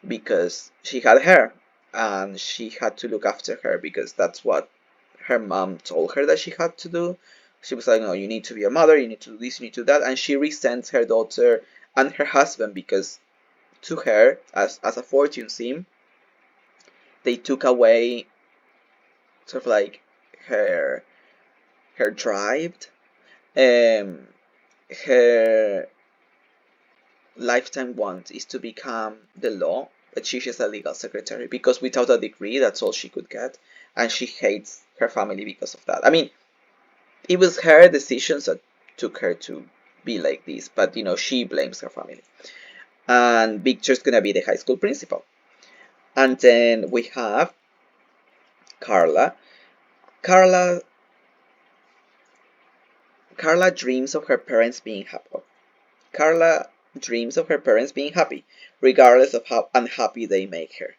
because she had her and she had to look after her because that's what her mom told her that she had to do. She was like, no, you need to be a mother, you need to do this, you need to do that, and she resents her daughter and her husband because to her, as a fortune sim, they took away sort of like her drive, um, her lifetime want is to become the law, but she's just a legal secretary because without a degree, that's all she could get, and she hates her family because of that. I mean, it was her decisions that took her to be like this, but she blames her family. And Victor's gonna be the high school principal. And then we have Carla. Carla Carla dreams of her parents being happy. Carla dreams of her parents being happy, regardless of how unhappy they make her.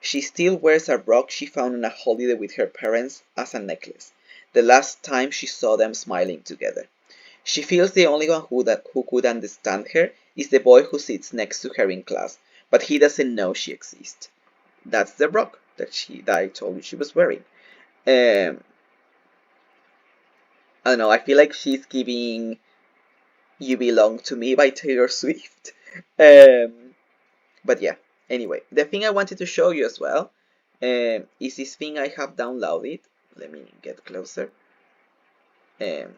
She still wears a rock she found on a holiday with her parents as a necklace, the last time she saw them smiling together. She feels the only one who could understand her is the boy who sits next to her in class, but he doesn't know she exists. That's the rock that I told you she was wearing. Um, I don't know. I feel like she's giving "You Belong to Me" by Taylor Swift. Um, but yeah. Anyway, the thing I wanted to show you as well is this thing I have downloaded. Let me get closer. Um,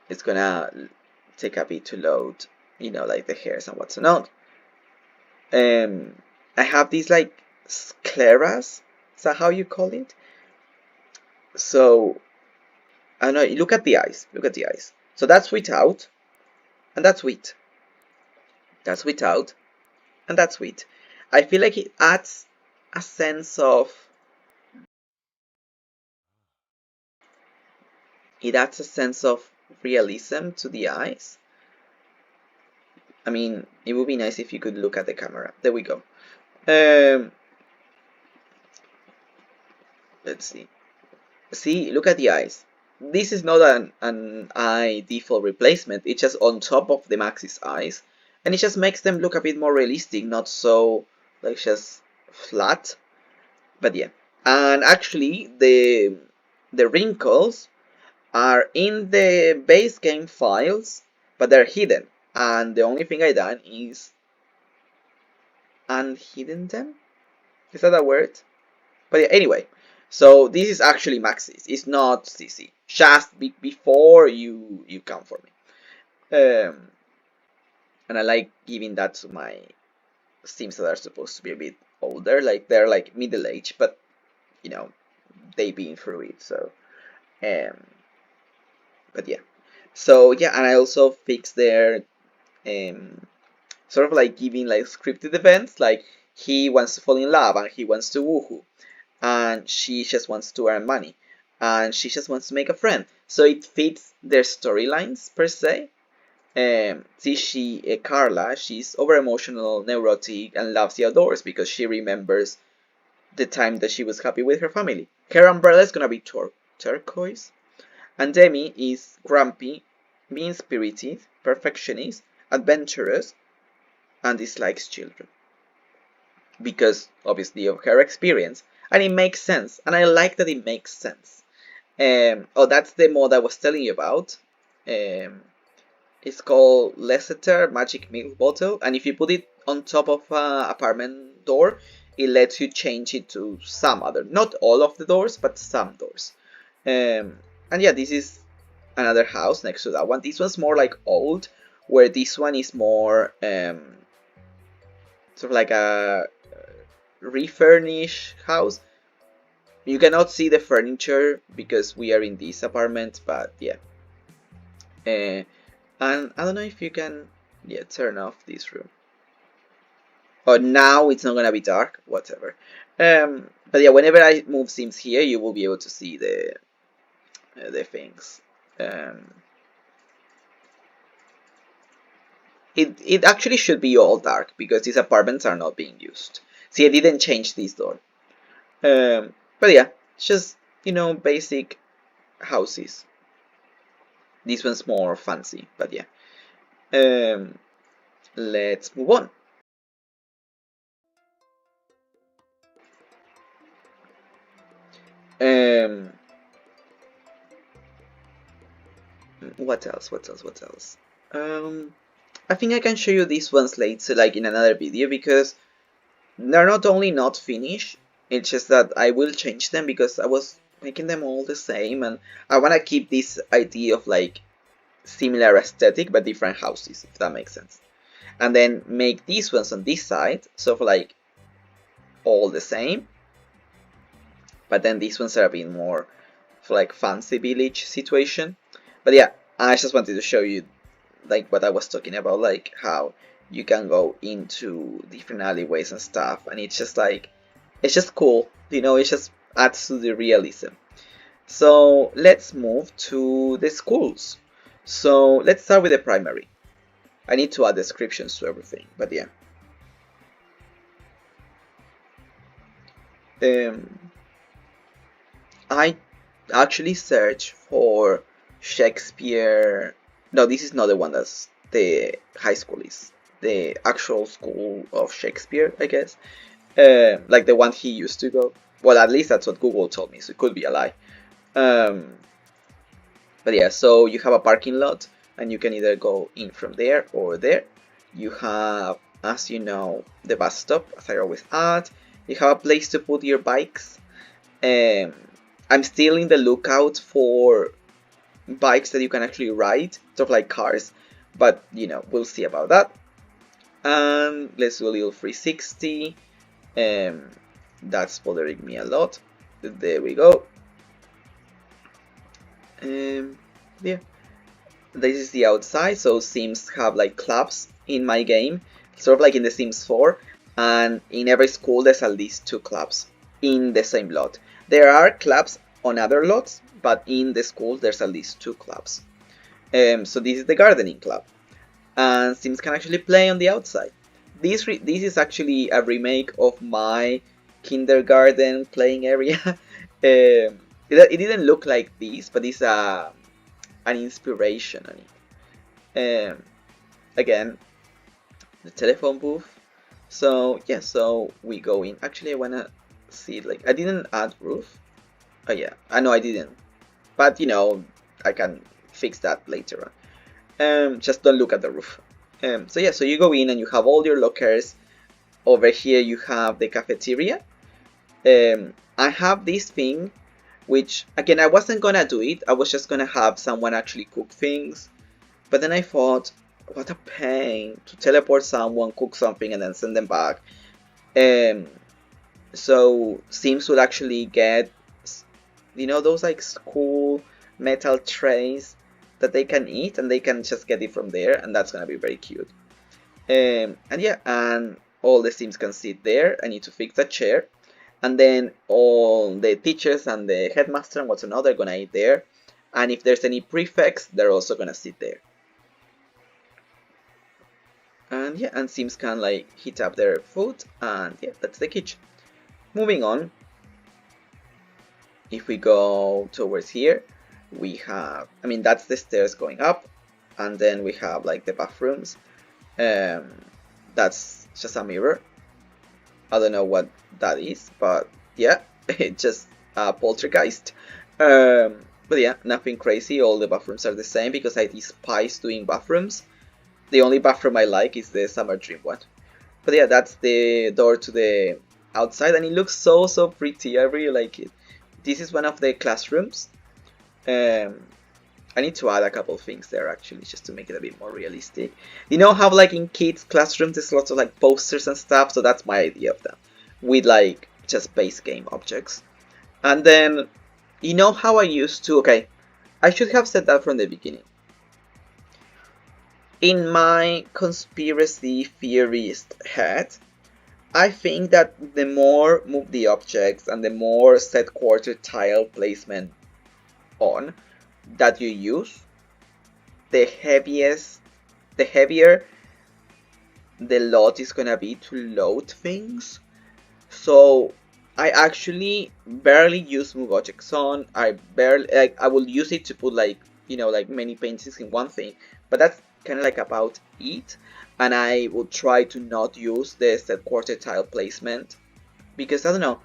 it's gonna take a bit to load, like the hairs and what's not. I have these like scleras. Is that how you call it? So I don't know. Look at the eyes. Look at the eyes. So that's without, and that's with. That's without, and that's with. I feel like it adds a sense of. It adds a sense of realism to the eyes. I mean, it would be nice if you could look at the camera. There we go. Let's see. See, look at the eyes. This is not an eye default replacement. It's just on top of the Max's eyes. And it just makes them look a bit more realistic, not so, like, just flat. But yeah. And actually, the wrinkles are in the base game files, but they're hidden. And the only thing I done is unhidden them? Is that a word? But yeah, anyway, so this is actually Maxis. It's not CC. Just before you come for me. And I like giving that to my Sims that are supposed to be a bit older. Like they're like middle age, but you know they've been through it. So, um, but yeah. So yeah, and I also fixed their sort of like giving like scripted events. Like he wants to fall in love and he wants to woohoo, and she just wants to earn money, and she just wants to make a friend. So it fits their storylines per se. See, Carla, she's over emotional, neurotic, and loves the outdoors because she remembers the time that she was happy with her family. Her umbrella is gonna be turquoise, and Demi is grumpy, mean spirited, perfectionist, adventurous, and dislikes children because obviously of her experience, and it makes sense, and I like that it makes sense. Oh, that's the mod I was telling you about. It's called Leicester Magic Milk Bottle, and if you put it on top of an apartment door, it lets you change it to some other, not all of the doors, but some doors. And yeah, this is another house next to that one. This one's more like old, where this one is more sort of like a refurnished house. You cannot see the furniture because we are in this apartment, but yeah. And I don't know if you can, yeah, turn off this room. Oh, now it's not gonna be dark, whatever. But yeah, whenever I move Sims here, you will be able to see the things. It actually should be all dark because these apartments are not being used. See, I didn't change this door. But yeah, it's just, basic houses. This one's more fancy, but yeah. Let's move on. What else? What else? What else? I think I can show you these ones later, like in another video, because they're not only not finished, it's just that I will change them because I was making them all the same, and I want to keep this idea of like similar aesthetic but different houses, if that makes sense. And then make these ones on this side, so for like all the same, but then these ones are a bit more for like fancy village situation. But yeah, I just wanted to show you like what I was talking about, like how you can go into different alleyways and stuff, and it's just like, it's just cool, it just adds to the realism. So let's move to the schools. So let's start with the primary. I need to add descriptions to everything, but yeah. Um, I actually searched for Shakespeare. No, this is not the one that's the high school is. The actual school of Shakespeare, I guess. Like the one he used to go. Well, at least that's what Google told me, so it could be a lie. Um, but yeah, so you have a parking lot, and you can either go in from there or there. You have, as you know, the bus stop, as I always add. You have a place to put your bikes. Um, I'm still in the lookout for bikes that you can actually ride, sort of like cars, but you know, we'll see about that. And let's do a little 360. That's bothering me a lot. There we go. Yeah, this is the outside. So Sims have like clubs in my game, sort of like in the Sims 4, and in every school there's at least 2 clubs in the same lot. There are clubs on other lots, but in the school there's at least 2 clubs. So this is the gardening club, and Sims can actually play on the outside. This is actually a remake of my kindergarten playing area. It didn't look like this, but it's an inspiration on it. Again, the telephone booth. So yeah, so we go in. Actually, I wanna see, like, I didn't add roof. Oh yeah, I know I didn't, but you know, I can fix that later on. Just don't look at the roof. So yeah, so you go in and you have all your lockers. Over here you have the cafeteria. I have this thing, which again I wasn't gonna do it. I was just gonna have someone actually cook things. But then I thought, what a pain to teleport someone, cook something, and then send them back. Um, so Sims would actually get, you know, those like school metal trays that they can eat, and they can just get it from there, and that's gonna be very cute. And yeah, and all the Sims can sit there. I need to fix a chair, and then all the teachers and the headmaster and whatnot, they're gonna eat there. And if there's any prefects, they're also gonna sit there. And yeah, and Sims can like heat up their food, and yeah, that's the kitchen. Moving on, if we go towards here, we have, I mean, that's the stairs going up, and then we have like the bathrooms. That's just a mirror. I don't know what that is, but yeah, it's just a poltergeist. But yeah, nothing crazy. All the bathrooms are the same because I despise doing bathrooms. The only bathroom I like is the Summerdream one. But yeah, that's the door to the outside, and it looks so pretty. I really like it. This is one of the classrooms. Um, I need to add a couple things there actually, just to make it a bit more realistic. You know how like in kids' classrooms there's lots of like posters and stuff, so that's my idea of them, with like just base game objects. And then, you know how I used to, okay, I should have said that from the beginning. In my conspiracy theorist head, I think that the more move the objects and the more set quarter tile placement on that you use, the heavier the lot is gonna be to load things. So I actually barely use move objects on. I barely, like, I will use it to put like, you know, like many paintings in one thing, but that's kind of like about it. And I will try to not use the set quarter tile placement because I don't know,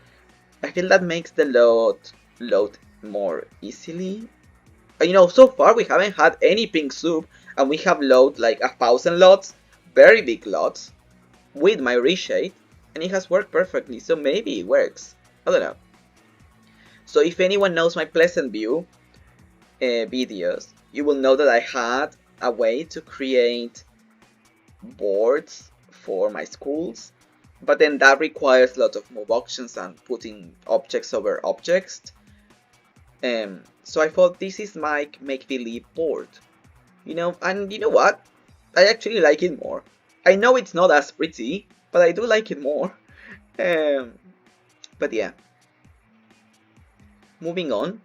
I feel that makes the load more easily. You know, so far we haven't had any pink soup, and we have load like 1,000 lots, very big lots, with my reshade, and it has worked perfectly, so maybe it works. I don't know. So if anyone knows my Pleasant View videos, you will know that I had a way to create boards for my schools, but then that requires a lot of move options and putting objects over objects. So I thought this is my make-believe board, you know, and you know what? I actually like it more. I know it's not as pretty, but I do like it more. But yeah, moving on.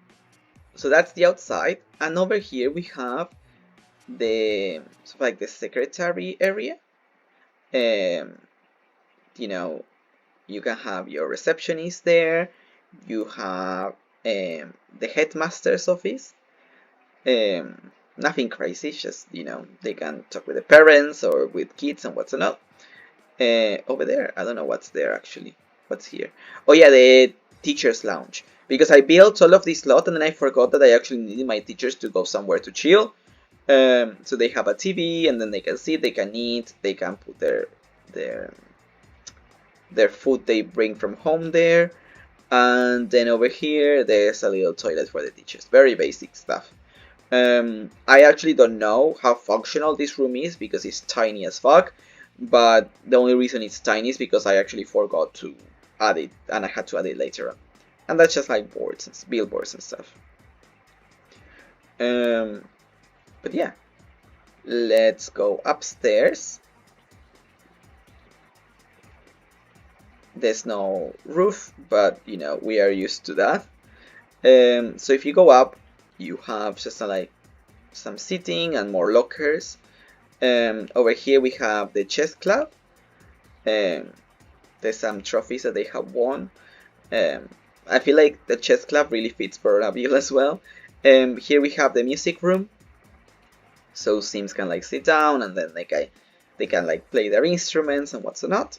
So that's the outside, and over here we have the sort of like the secretary area. You know, you can have your receptionist there. You have the headmaster's office. Nothing crazy, just they can talk with the parents or with kids and what's not. Over there, I don't know what's there actually. What's here? Oh yeah, the teachers' lounge. Because I built all of this lot and then I forgot that I actually needed my teachers to go somewhere to chill. So they have a TV and then they can sit, they can eat, they can put their food they bring from home there. And then over here, there's a little toilet for the teachers. Very basic stuff. I actually don't know how functional this room is because it's tiny as fuck. But the only reason it's tiny is because I actually forgot to add it and I had to add it later on. And that's just like boards and billboards and stuff. But yeah, let's go upstairs. There's no roof, but we are used to that. So if you go up, you have just like some seating and more lockers. Over here we have the chess club. There's some trophies that they have won. I feel like the chess club really fits Veronaville as well. Here we have the music room. So Sims can like sit down and then they can like play their instruments and what's not.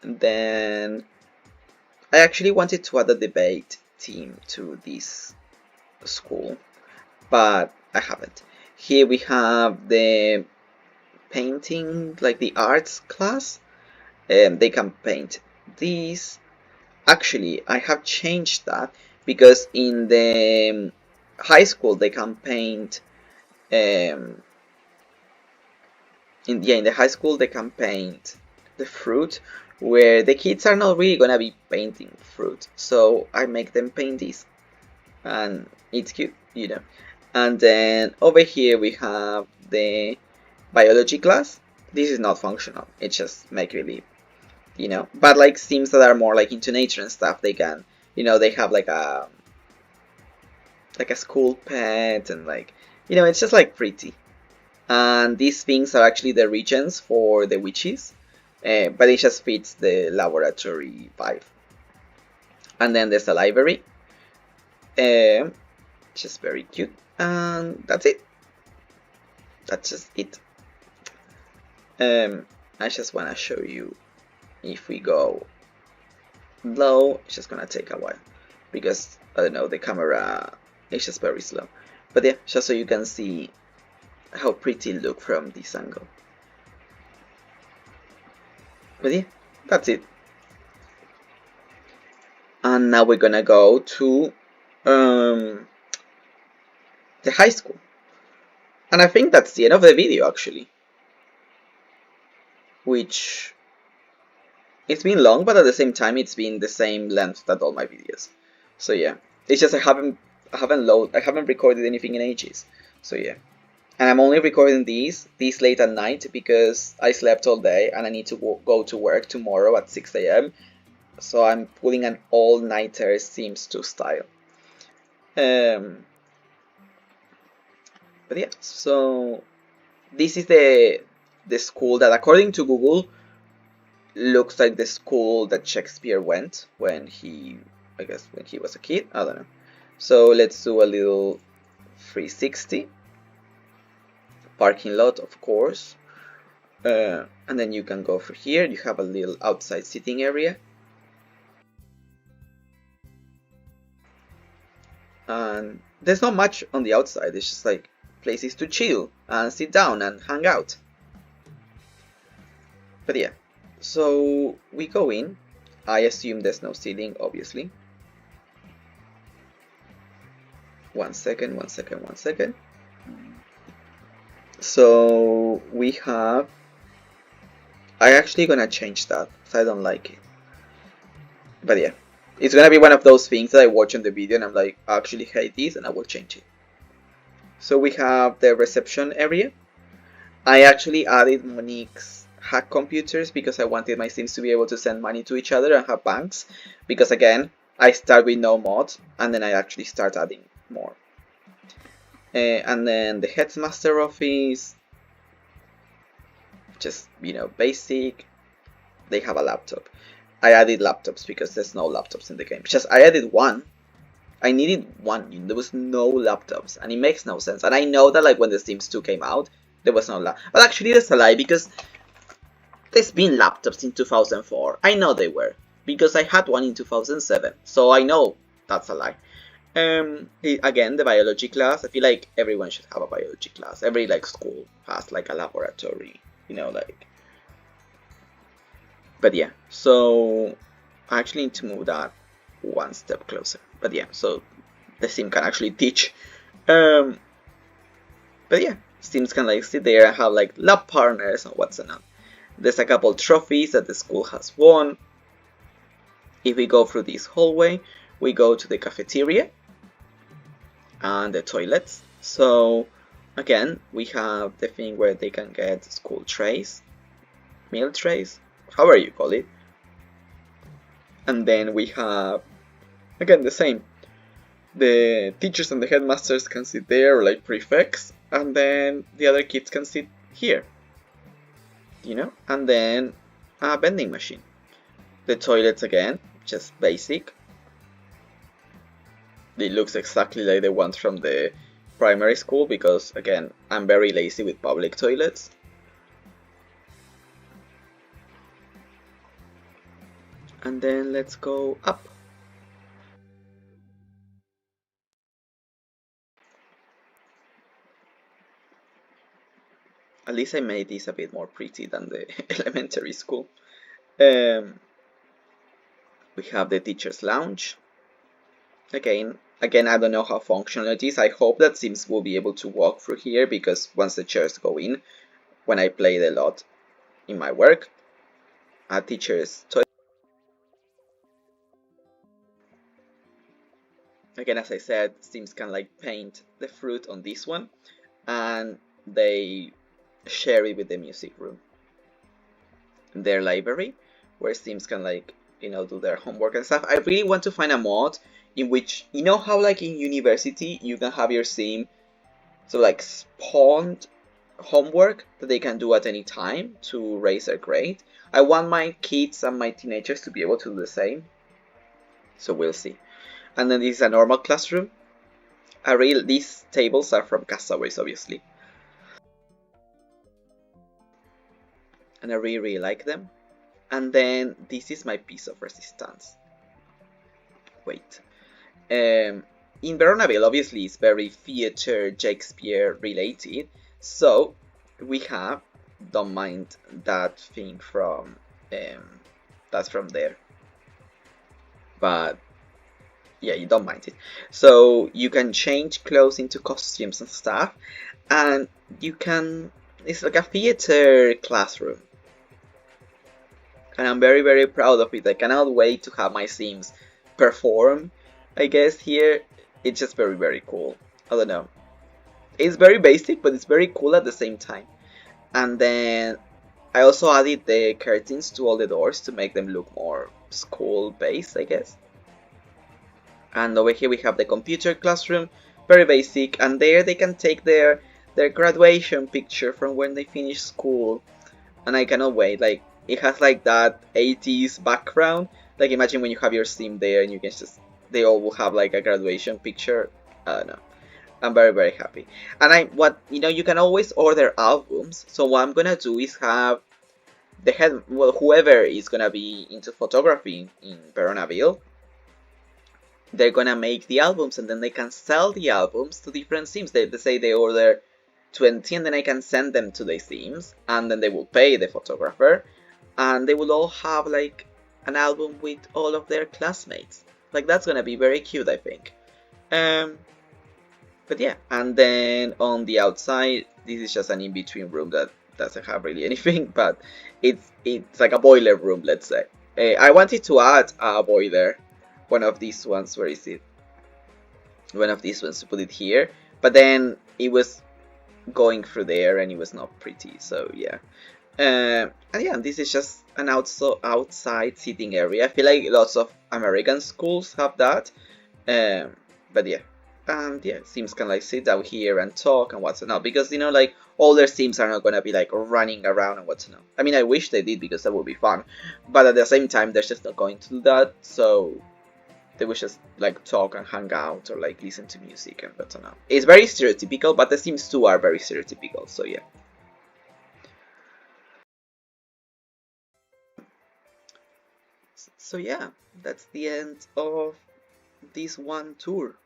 And then I actually wanted to add a debate team to this school, but I haven't. Here we have the painting, like the arts class. They can paint these. Actually, I have changed that because in the high school they can paint. In the high school they can paint the fruit, where the kids are not really gonna be painting fruit. So I make them paint this, and it's cute, And then over here we have the biology class. This is not functional. It's just make believe, But like Sims that are more like into nature and stuff, they can, they have like a school pet and like, it's just like pretty. And these things are actually the regions for the witches, but it just fits the laboratory vibe. And then there's a library, just very cute, and that's it. That's just it. I just want to show you, if we go low, it's just gonna take a while because I don't know, the camera is just very slow. But yeah, just so you can see how pretty it look from this angle. But yeah, that's it. And now we're gonna go to the high school. And I think that's the end of the video actually. Which, it's been long, but at the same time it's been the same length that all my videos. So yeah, it's just I haven't recorded anything in ages. So yeah. And I'm only recording these late at night because I slept all day and I need to go to work tomorrow at 6 AM. So I'm pulling an all-nighter Sims 2 style. But yeah, so this is the school that, according to Google, looks like the school that Shakespeare went when he was a kid. I don't know. So let's do a little 360. Parking lot, of course. And then you can go for here. You have a little outside sitting area. And there's not much on the outside. It's just like places to chill and sit down and hang out. But yeah, so we go in. I assume there's no ceiling, obviously. One second. So we have, I actually gonna change that because I don't like it. But yeah, it's gonna be one of those things that I watch on the video and I'm like, I actually hate this, and I will change it. So we have the reception area. I actually added Monique's hack computers because I wanted my Sims to be able to send money to each other and have banks. Because again, I start with no mods and then I actually start adding more. And then the headmaster office, just basic. They have a laptop. I added laptops because there's no laptops in the game. Just I added one. I needed one. There was no laptops, and it makes no sense. And I know that like when the Sims 2 came out, there was no laptop. But actually, that's a lie because there's been laptops in 2004. I know they were because I had one in 2007. So I know that's a lie. Again, the biology class. I feel like everyone should have a biology class. Every like school has like a laboratory. Like. But yeah, so I actually need to move that one step closer. But yeah, so the sim can actually teach. But yeah, sims can like sit there and have like lab partners and what's not. There's a couple trophies that the school has won. If we go through this hallway, we go to the cafeteria and the toilets. So again, we have the thing where they can get school trays, meal trays, however you call it. And then we have, again, the same. The teachers and the headmasters can sit there, like prefects, and then the other kids can sit here. And then a vending machine. The toilets, again, just basic. It looks exactly like the ones from the primary school because, again, I'm very lazy with public toilets. And then let's go up. At least I made this a bit more pretty than the elementary school. We have the teacher's lounge. Again, I don't know how functional it is. I hope that Sims will be able to walk through here because once the chairs go in, when I played a lot in my work, a teacher's toilet. Again, as I said, Sims can like paint the fruit on this one, and they share it with the music room. Their library, where Sims can like do their homework and stuff. I really want to find a mod in which how like in university you can have your Sim so like spawned homework that they can do at any time to raise their grade. I want my kids and my teenagers to be able to do the same. So we'll see. And then this is a normal classroom. These tables are from Castaways, obviously. And I really like them. And then this is my piece of resistance. Wait. In Veronaville, obviously, it's very theater, Shakespeare related. So we have, don't mind that thing from, that's from there. But yeah, you don't mind it. So you can change clothes into costumes and stuff. And you can, it's like a theater classroom. And I'm very, very proud of it. I cannot wait to have my Sims perform, I guess, here. It's just very, very cool. I don't know. It's very basic, but it's very cool at the same time. And then I also added the curtains to all the doors to make them look more school-based, I guess. And over here we have the computer classroom, very basic. And there they can take their graduation picture from when they finish school. And I cannot wait, like, it has like that 80s background. Like imagine when you have your Sim there and you can just, they all will have like a graduation picture. I don't know. I'm very, very happy. And you can always order albums. So what I'm gonna do is have whoever is gonna be into photography in Veronaville, they're gonna make the albums and then they can sell the albums to different Sims. They say they order 20 and then I can send them to the Sims and then they will pay the photographer. And they will all have like an album with all of their classmates. Like that's gonna be very cute, I think. But yeah, and then on the outside, this is just an in-between room that doesn't have really anything, but it's like a boiler room, let's say. I wanted to add a boiler, one of these ones. Where is it? One of these ones to put it here, but then it was going through there and it was not pretty. So yeah. And yeah, this is just an outside seating area. I feel like lots of American schools have that. But yeah, And yeah, Sims can like sit down here and talk and what's not, because you know, like older Sims are not gonna be like running around and what's not. I mean, I wish they did because that would be fun, but at the same time, they're just not going to do that. So they would just like talk and hang out or like listen to music and what's not. It's very stereotypical, but the Sims 2 are very stereotypical. So yeah. So yeah, that's the end of this one tour,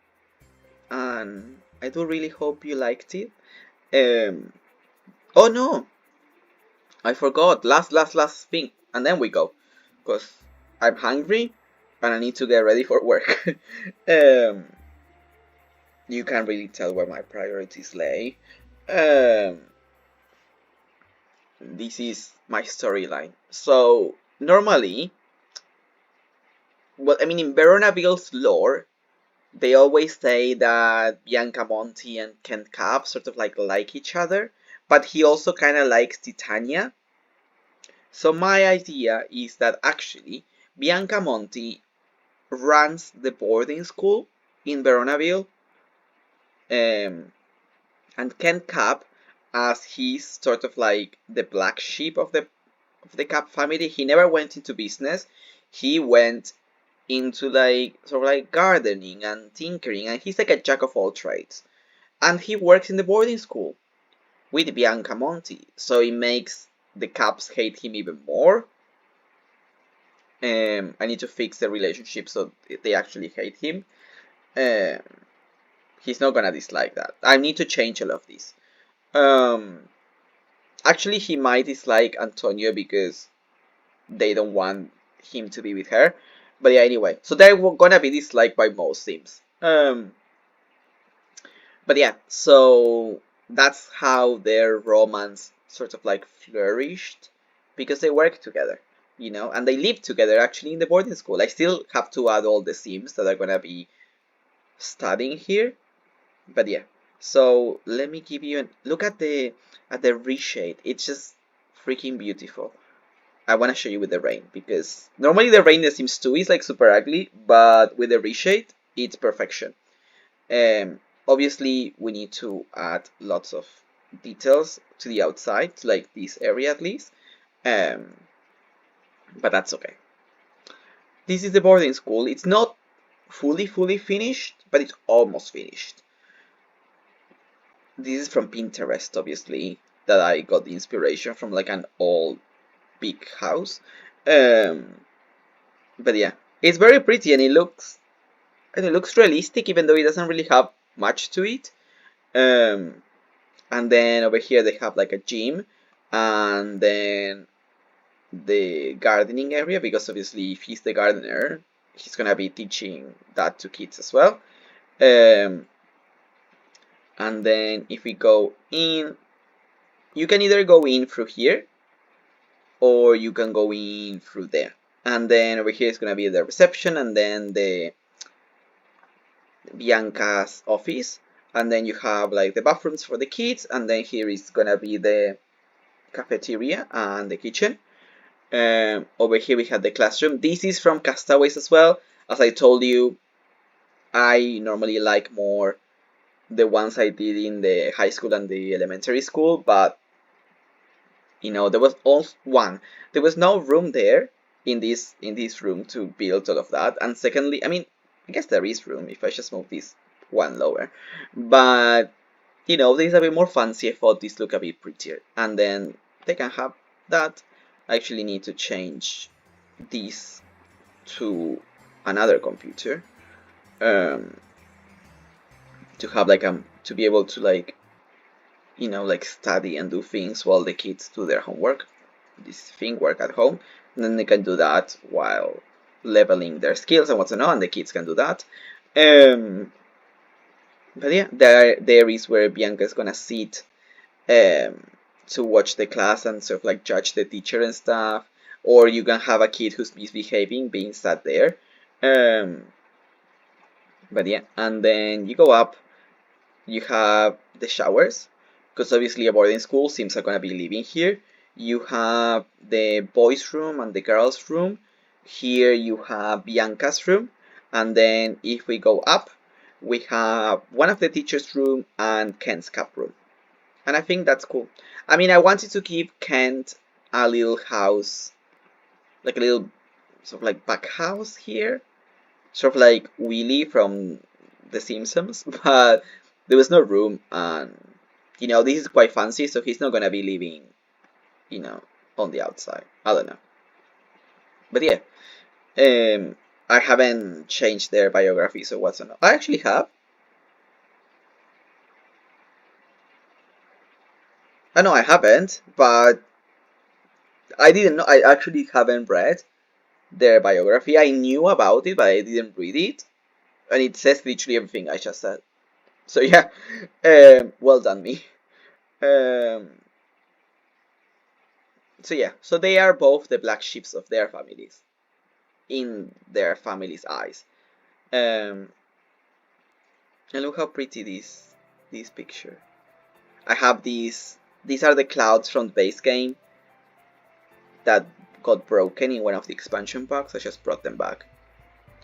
and I do really hope you liked it. Um, oh no, I forgot. Last thing, and then we go, cause I'm hungry and I need to get ready for work. um, you can really tell where my priorities lay. Um, this is my storyline. So normally, well, I mean, in Veronaville's lore, they always say that Bianca Monti and Ken Cap sort of like each other, but he also kind of likes Titania. So my idea is that actually Bianca Monti runs the boarding school in Veronaville, um, and Ken Cap, as he's sort of like the black sheep of the Cap family, he never went into business. He went into like sort of like gardening and tinkering, and he's like a jack of all trades. And he works in the boarding school with Bianca Monti, so it makes the Caps hate him even more. I need to fix the relationship so they actually hate him. Um, he's not gonna dislike that. I need to change all of this. Um, actually, he might dislike Antonio because they don't want him to be with her. But yeah, anyway, so they're gonna be disliked by most Sims. But yeah, so that's how their romance sort of like flourished because they work together, you know, and they live together actually in the boarding school. I still have to add all the Sims that are gonna be studying here, but yeah. So let me give you a look at the reshade. It's just freaking beautiful. I want to show you with the rain because normally the rain in the Sims 2 is like super ugly, but with the reshade, it's perfection. Obviously, we need to add lots of details to the outside, like this area at least, um, but that's okay. This is the boarding school. It's not fully finished, but it's almost finished. This is from Pinterest, obviously, that I got the inspiration from like an old big house. Um, but yeah, it's very pretty and it looks realistic, even though it doesn't really have much to it. Um, and then over here they have like a gym, and then the gardening area, because obviously if he's the gardener, he's gonna be teaching that to kids as well. Um, and then if we go in, you can either go in through here or you can go in through there. And then over here is gonna be the reception, and then the Bianca's office, and then you have like the bathrooms for the kids, and then here is gonna be the cafeteria and the kitchen. Over here we have the classroom. This is from Castaways as well. As I told you, I normally like more the ones I did in the high school and the elementary school, but you know there was also one. There was no room there in this room to build all of that. And secondly, I mean, I guess there is room if I just move this one lower, but you know, this is a bit more fancy. I thought this looked a bit prettier, and then they can have that. I actually need to change this to another computer um, to have like to be able to like you know like study and do things while the kids do their homework. This thing work at home, and then they can do that while leveling their skills and what's not, and the kids can do that. Um, but yeah, there is where Bianca is gonna sit um, to watch the class and sort of like judge the teacher and stuff. Or you can have a kid who's misbehaving being sat there. Um, but yeah, and then you go up, you have the showers, because obviously a boarding school Sims are gonna be living here. You have the boys' room and the girls' room. Here you have Bianca's room, and then if we go up, we have one of the teacher's room and Kent's cap room. And I think that's cool. I mean, I wanted to give Kent a little house, like a little sort of like back house here, sort of like Willy from The Simpsons, but there was no room, and you know, this is quite fancy, so he's not gonna be living, you know, on the outside. I don't know. But yeah, I haven't changed their biography, so what's on? I actually have. I know I haven't, but I didn't know. I actually haven't read their biography. I knew about it, but I didn't read it, and it says literally everything I just said. So yeah, well done me. Um, so yeah, so they are both the black sheeps of their families, in their families' eyes. Um, and look how pretty this picture. I have these. These are the clouds from the base game that got broken in one of the expansion packs. I just brought them back,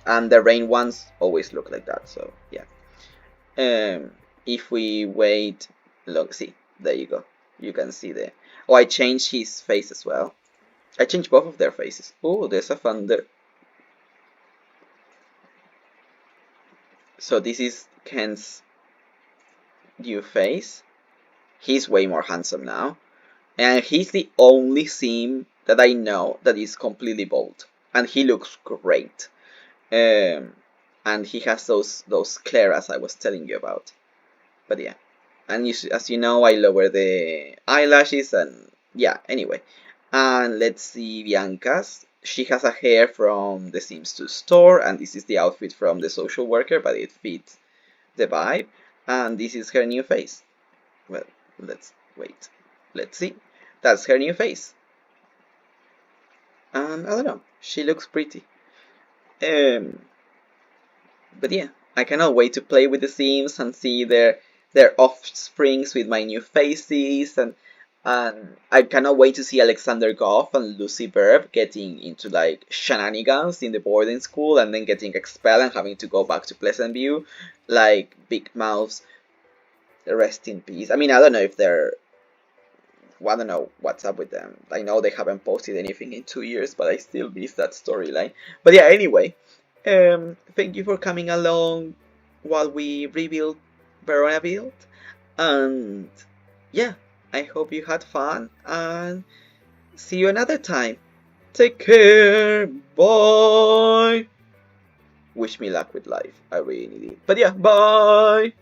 and the rain ones always look like that. So yeah. If we wait, look, see, there you go. You can see the. Oh, I changed his face as well. I changed both of their faces. Oh, there's a thunder. So this is Ken's new face. He's way more handsome now. And he's the only sim that I know that is completely bald. And he looks great. And he has those claras I was telling you about. But yeah. And as you know, I lower the eyelashes and yeah, anyway. And let's see Bianca's. She has a hair from the Sims 2 store, and this is the outfit from the social worker, but it fits the vibe. And this is her new face. Well, let's wait. Let's see. That's her new face. And I don't know, she looks pretty. Um, but yeah, I cannot wait to play with the Sims and see their offsprings with my new faces, and I cannot wait to see Alexander Goff and Lucy Verb getting into like shenanigans in the boarding school and then getting expelled and having to go back to Pleasant View, like Big Mouth's rest in peace. I mean, I don't know if they're. Well, I don't know what's up with them. I know they haven't posted anything in 2 years, but I still miss that storyline. But yeah, anyway, thank you for coming along while we rebuild Veronaville, and yeah, I hope you had fun, and see you another time. Take care, bye. Wish me luck with life. I really need it. But yeah, bye.